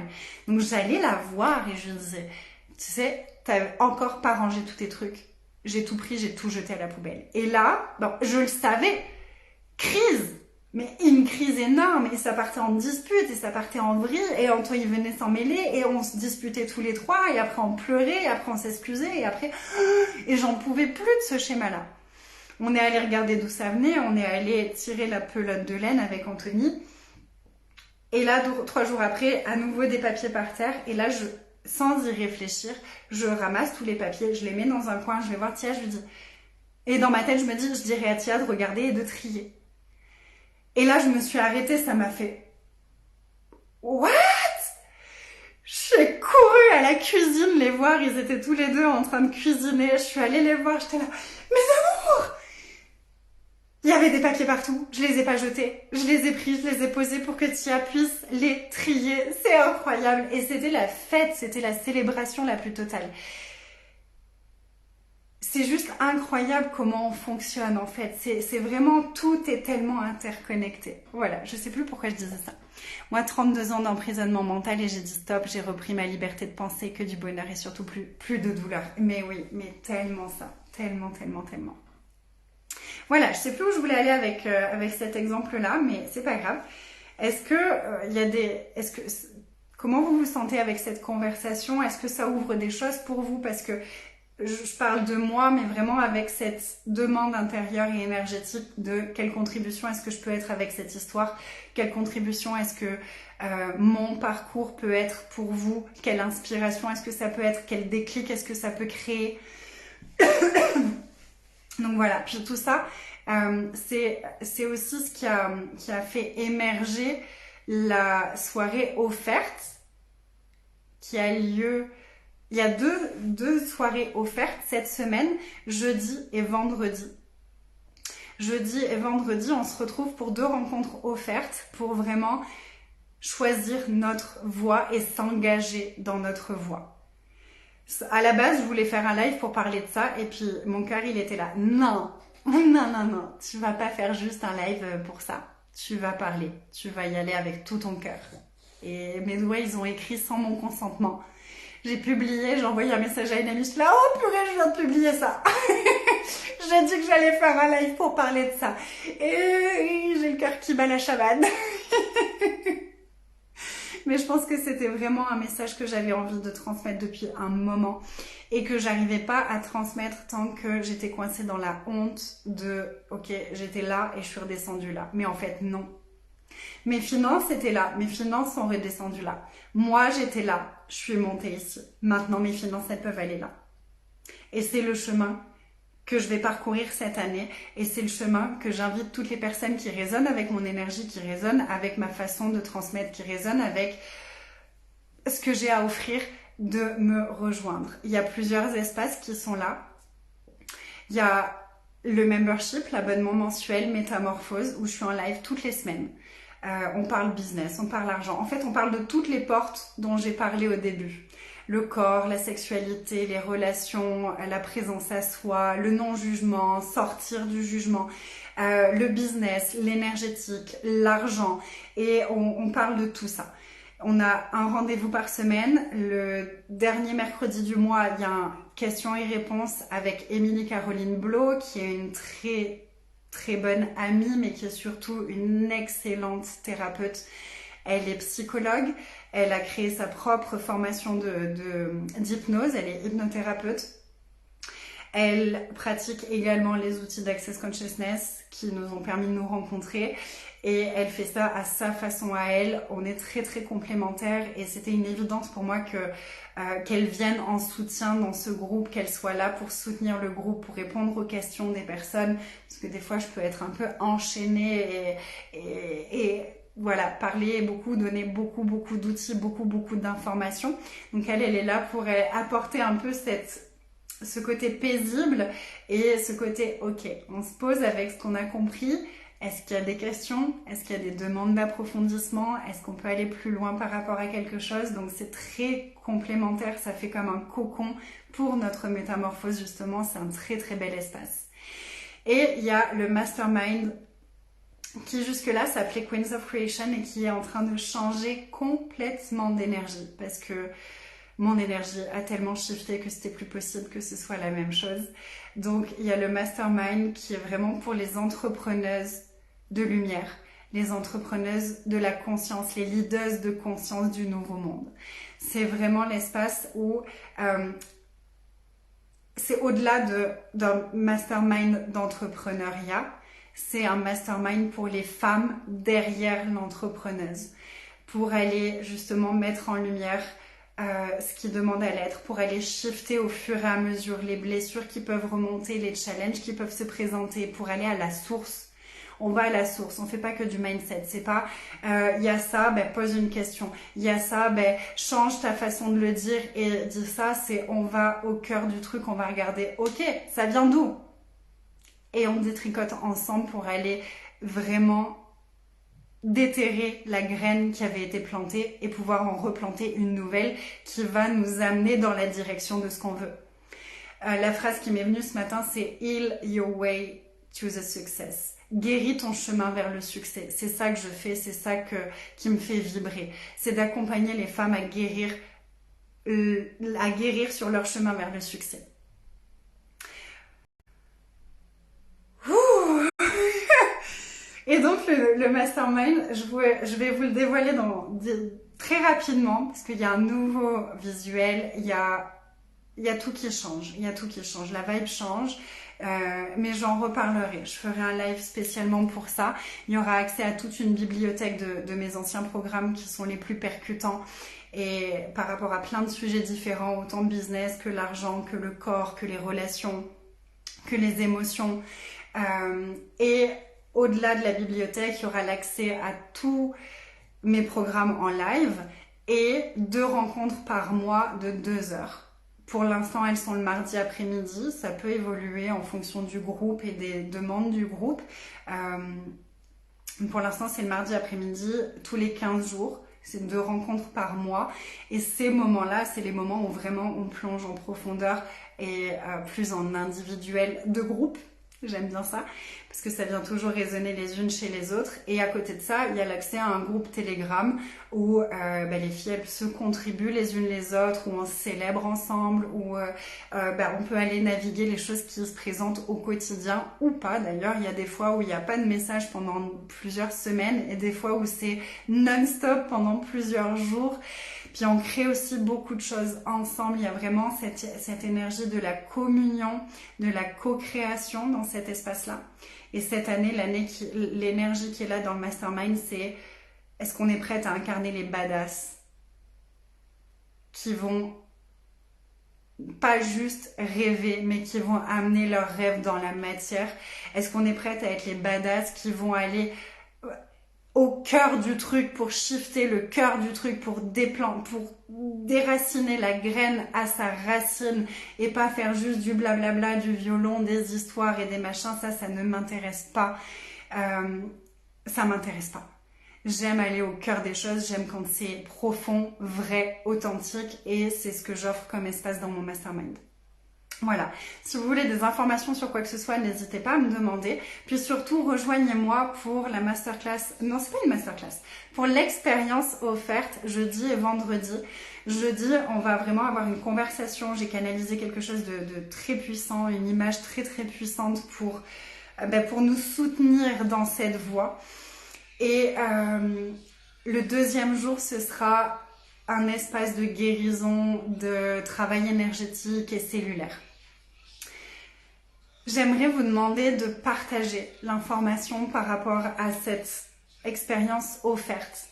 Donc j'allais la voir et je lui disais, tu sais, t'as encore pas rangé tous tes trucs, j'ai tout pris, j'ai tout jeté à la poubelle. Et là, bon, je le savais, crise, mais une crise énorme, et ça partait en dispute, et ça partait en vrille, et Antoine il venait s'en mêler, et on se disputait tous les trois, et après on pleurait, et après on s'excusait, et après... Et j'en pouvais plus de ce schéma-là. On est allé regarder d'où ça venait, on est allé tirer la pelote de laine avec Anthony, et là, 3 jours après, à nouveau des papiers par terre, et là, sans y réfléchir, je ramasse tous les papiers, je les mets dans un coin, je vais voir Tia, je lui dis... Et dans ma tête, je me dis, je dirais à Tia de regarder et de trier. Et là, je me suis arrêtée, ça m'a fait... What? J'ai couru à la cuisine les voir, ils étaient tous les deux en train de cuisiner. Je suis allée les voir, j'étais là... Mes amours! Il y avait des papiers partout, je les ai pas jetés. Je les ai pris, je les ai posés pour que Tia puisse les trier. C'est incroyable. Et c'était la fête, c'était la célébration la plus totale. C'est juste incroyable comment on fonctionne en fait. C'est vraiment, tout est tellement interconnecté. Voilà, je sais plus pourquoi je disais ça. Moi, 32 ans d'emprisonnement mental et j'ai dit stop, j'ai repris ma liberté de penser, que du bonheur et surtout plus de douleur. Mais oui, mais tellement ça. Tellement, tellement, tellement. Voilà, je sais plus où je voulais aller avec cet exemple-là, mais c'est pas grave. Est-ce que Comment vous vous sentez avec cette conversation? Est-ce que ça ouvre des choses pour vous? Parce que je parle de moi, mais vraiment avec cette demande intérieure et énergétique de quelle contribution est-ce que je peux être avec cette histoire? Quelle contribution est-ce que mon parcours peut être pour vous? Quelle inspiration est-ce que ça peut être? Quel déclic est-ce que ça peut créer? Donc voilà, puis tout ça, c'est aussi ce qui a fait émerger la soirée offerte qui a lieu. Il y a deux soirées offertes cette semaine, jeudi et vendredi. Jeudi et vendredi, on se retrouve pour 2 rencontres offertes pour vraiment choisir notre voie et s'engager dans notre voie. À la base, je voulais faire un live pour parler de ça et puis mon cœur, il était là. Non, tu vas pas faire juste un live pour ça. Tu vas parler, tu vas y aller avec tout ton cœur. Et mes doigts, ils ont écrit sans mon consentement. J'ai publié, j'ai envoyé un message à une amie, je suis là, oh purée, je viens de publier ça. J'ai dit que j'allais faire un live pour parler de ça. Et j'ai le cœur qui bat la chavane. Mais je pense que c'était vraiment un message que j'avais envie de transmettre depuis un moment et que j'arrivais pas à transmettre tant que j'étais coincée dans la honte de ok, j'étais là et je suis redescendue là. Mais en fait, non. Mes finances étaient là, mes finances sont redescendues là. Moi, j'étais là, je suis montée ici. Maintenant, mes finances, elles peuvent aller là. Et c'est le chemin que je vais parcourir cette année et c'est le chemin que j'invite toutes les personnes qui résonnent avec mon énergie, qui résonnent avec ma façon de transmettre, qui résonnent avec ce que j'ai à offrir, de me rejoindre. Il y a plusieurs espaces qui sont là. Il y a le membership, l'abonnement mensuel Métamorphose où je suis en live toutes les semaines. On parle business, on parle argent. En fait, on parle de toutes les portes dont j'ai parlé au début. Le corps, la sexualité, les relations, la présence à soi, le non-jugement, sortir du jugement, le business, l'énergétique, l'argent. Et on parle de tout ça. On a un rendez-vous par semaine. Le dernier mercredi du mois, il y a un questions et réponses avec Émilie Caroline Blo, qui est une très bonne amie, mais qui est surtout une excellente thérapeute. Elle est psychologue, elle a créé sa propre formation d'hypnose, elle est hypnothérapeute. Elle pratique également les outils d'Access Consciousness qui nous ont permis de nous rencontrer et elle fait ça à sa façon à elle. On est très complémentaires et c'était une évidence pour moi qu'elle vienne en soutien dans ce groupe, qu'elle soit là pour soutenir le groupe, pour répondre aux questions des personnes parce que des fois je peux être un peu enchaînée et voilà, parler beaucoup, donner beaucoup d'outils, beaucoup d'informations. Donc elle est là pour apporter un peu ce côté paisible et ce côté ok, on se pose avec ce qu'on a compris. Est-ce qu'il y a des questions? Est-ce qu'il y a des demandes d'approfondissement? Est-ce qu'on peut aller plus loin par rapport à quelque chose? Donc c'est très complémentaire, ça fait comme un cocon pour notre métamorphose justement, c'est un très bel espace. Et il y a le mastermind qui jusque-là s'appelait Queens of Creation et qui est en train de changer complètement d'énergie parce que mon énergie a tellement shifté que c'était plus possible que ce soit la même chose. Donc il y a le mastermind qui est vraiment pour les entrepreneuses de lumière, les entrepreneuses de la conscience, les leaders de conscience du nouveau monde. C'est vraiment l'espace où c'est au-delà d'un mastermind d'entrepreneuriat. C'est un mastermind pour les femmes derrière l'entrepreneuse, pour aller justement mettre en lumière ce qui demande à l'être, pour aller shifter au fur et à mesure les blessures qui peuvent remonter, les challenges qui peuvent se présenter, pour aller à la source. On va à la source, on fait pas que du mindset, c'est pas y a ça, ben pose une question, il y a ça, ben change ta façon de le dire et dire ça, c'est on va au cœur du truc, on va regarder, ok, ça vient d'où? Et on détricote ensemble pour aller vraiment déterrer la graine qui avait été plantée et pouvoir en replanter une nouvelle qui va nous amener dans la direction de ce qu'on veut. La phrase qui m'est venue ce matin, c'est « Heal your way to the success ». Guéris ton chemin vers le succès. C'est ça que je fais, c'est ça qui me fait vibrer. C'est d'accompagner les femmes à guérir sur leur chemin vers le succès. Et donc le mastermind, je vais vous le dévoiler très rapidement parce qu'il y a un nouveau visuel, il y a tout qui change, la vibe change, mais j'en reparlerai. Je ferai un live spécialement pour ça. Il y aura accès à toute une bibliothèque de mes anciens programmes qui sont les plus percutants et par rapport à plein de sujets différents, autant business que l'argent, que le corps, que les relations, que les émotions. Et au-delà de la bibliothèque, il y aura l'accès à tous mes programmes en live et 2 rencontres par mois de 2 heures. Pour l'instant, elles sont le mardi après-midi. Ça peut évoluer en fonction du groupe et des demandes du groupe. Pour l'instant, c'est le mardi après-midi, tous les 15 jours. C'est 2 rencontres par mois. Et ces moments-là, c'est les moments où vraiment on plonge en profondeur et plus en individuel de groupe. J'aime bien ça, parce que ça vient toujours résonner les unes chez les autres. Et à côté de ça, il y a l'accès à un groupe Telegram où les filles, elles se contribuent les unes les autres, où on se célèbre ensemble, où on peut aller naviguer les choses qui se présentent au quotidien ou pas. D'ailleurs, il y a des fois où il n'y a pas de message pendant plusieurs semaines et des fois où c'est non-stop pendant plusieurs jours. Puis on crée aussi beaucoup de choses ensemble. Il y a vraiment cette énergie de la communion, de la co-création dans cet espace-là. Et cette année, l'énergie qui est là dans le mastermind, c'est est-ce qu'on est prête à incarner les badass qui vont pas juste rêver, mais qui vont amener leurs rêves dans la matière? Est-ce qu'on est prête à être les badass qui vont aller au cœur du truc, pour shifter le cœur du truc, pour déraciner la graine à sa racine et pas faire juste du blablabla, du violon, des histoires et des machins? Ça ne m'intéresse pas. Ça m'intéresse pas. J'aime aller au cœur des choses, j'aime quand c'est profond, vrai, authentique, et c'est ce que j'offre comme espace dans mon mastermind. Voilà, si vous voulez des informations sur quoi que ce soit, n'hésitez pas à me demander. Puis surtout, rejoignez-moi pour la masterclass. Non, c'est pas une masterclass. Pour l'expérience offerte jeudi et vendredi. Jeudi, on va vraiment avoir une conversation. J'ai canalisé quelque chose de très puissant, une image très très puissante pour nous soutenir dans cette voie. Et le deuxième jour, ce sera un espace de guérison, de travail énergétique et cellulaire. J'aimerais vous demander de partager l'information par rapport à cette expérience offerte.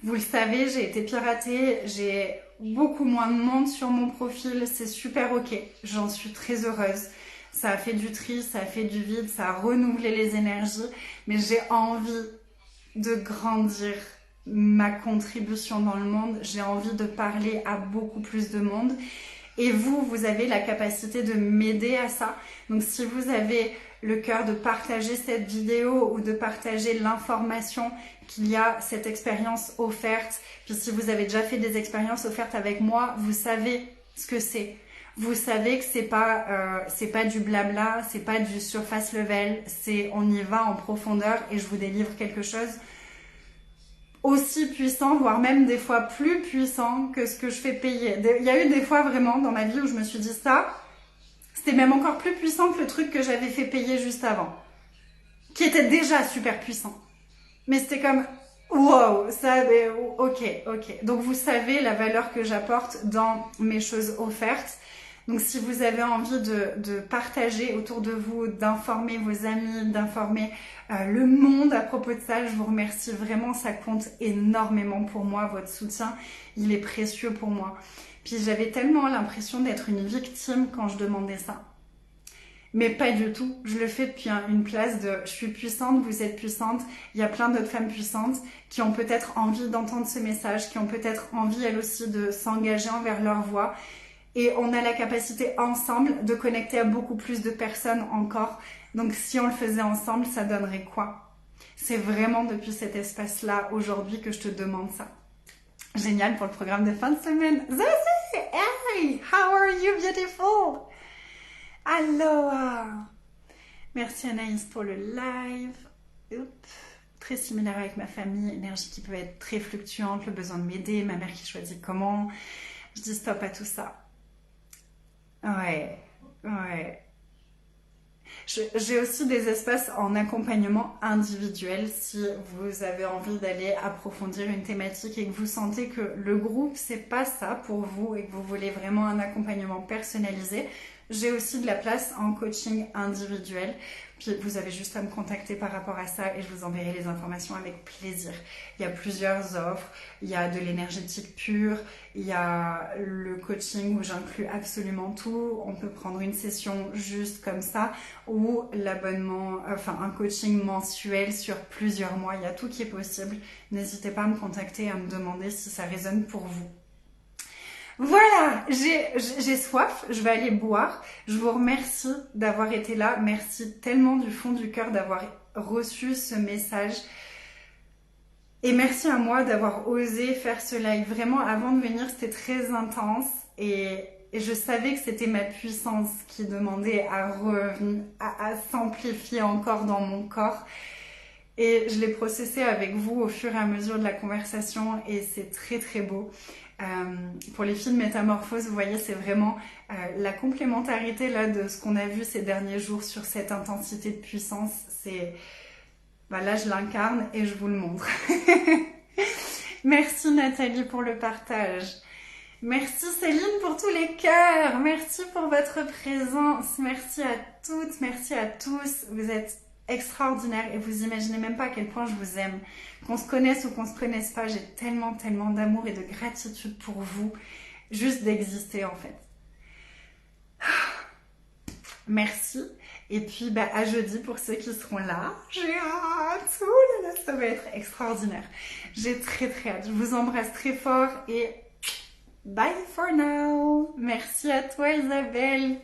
Vous le savez, j'ai été piratée, j'ai beaucoup moins de monde sur mon profil, c'est super ok, j'en suis très heureuse. Ça a fait du tri, ça a fait du vide, ça a renouvelé les énergies, mais j'ai envie de grandir ma contribution dans le monde, j'ai envie de parler à beaucoup plus de monde. Et vous avez la capacité de m'aider à ça. Donc si vous avez le cœur de partager cette vidéo ou de partager l'information qu'il y a cette expérience offerte, puis si vous avez déjà fait des expériences offertes avec moi, vous savez ce que c'est. Vous savez que c'est pas du blabla, c'est pas du surface level, c'est on y va en profondeur et je vous délivre quelque chose aussi puissant, voire même des fois plus puissant que ce que je fais payer. Il y a eu des fois vraiment dans ma vie où je me suis dit ça, c'était même encore plus puissant que le truc que j'avais fait payer juste avant, qui était déjà super puissant. Mais c'était comme, wow, ça, ok. Donc vous savez la valeur que j'apporte dans mes choses offertes. Donc si vous avez envie de partager autour de vous, d'informer vos amis, d'informer le monde à propos de ça, je vous remercie vraiment, ça compte énormément pour moi, votre soutien, il est précieux pour moi. Puis j'avais tellement l'impression d'être une victime quand je demandais ça. Mais pas du tout, je le fais depuis une place de je suis puissante, vous êtes puissante, il y a plein d'autres femmes puissantes qui ont peut-être envie d'entendre ce message, qui ont peut-être envie elles aussi de s'engager envers leur voix. Et on a la capacité ensemble de connecter à beaucoup plus de personnes encore. Donc si on le faisait ensemble, ça donnerait quoi? C'est vraiment depuis cet espace-là aujourd'hui que je te demande ça. Génial pour le programme de fin de semaine. Zazie! Hey! How are you beautiful? Aloha! Merci Anaïs pour le live. Oups. Très similaire avec ma famille, énergie qui peut être très fluctuante, le besoin de m'aider, ma mère qui choisit comment. Je dis stop à tout ça. Ouais. J'ai aussi des espaces en accompagnement individuel si vous avez envie d'aller approfondir une thématique et que vous sentez que le groupe c'est pas ça pour vous et que vous voulez vraiment un accompagnement personnalisé. J'ai aussi de la place en coaching individuel. Puis vous avez juste à me contacter par rapport à ça et je vous enverrai les informations avec plaisir. Il y a plusieurs offres, il y a de l'énergétique pure, il y a le coaching où j'inclus absolument tout. On peut prendre une session juste comme ça ou l'abonnement, enfin un coaching mensuel sur plusieurs mois. Il y a tout qui est possible. N'hésitez pas à me contacter et à me demander si ça résonne pour vous. Voilà, j'ai soif, je vais aller boire. Je vous remercie d'avoir été là. Merci tellement du fond du cœur d'avoir reçu ce message. Et merci à moi d'avoir osé faire ce live. Vraiment, avant de venir, c'était très intense. Et je savais que c'était ma puissance qui demandait à s'amplifier encore dans mon corps. Et je l'ai processé avec vous au fur et à mesure de la conversation. Et c'est très très beau. Pour les filles de métamorphose, vous voyez, c'est vraiment la complémentarité là de ce qu'on a vu ces derniers jours sur cette intensité de puissance. C'est là, je l'incarne et je vous le montre. Merci Nathalie pour le partage. Merci Céline pour tous les cœurs. Merci pour votre présence. Merci à toutes, merci à tous. Vous êtes extraordinaire et vous imaginez même pas à quel point je vous aime. Qu'on se connaisse ou qu'on se connaisse pas, j'ai tellement d'amour et de gratitude pour vous, juste d'exister en fait. Merci. Et puis à jeudi pour ceux qui seront là. J'ai hâte. Ouh là là, ça va être extraordinaire. J'ai très hâte. Je vous embrasse très fort et bye for now. Merci à toi Isabelle.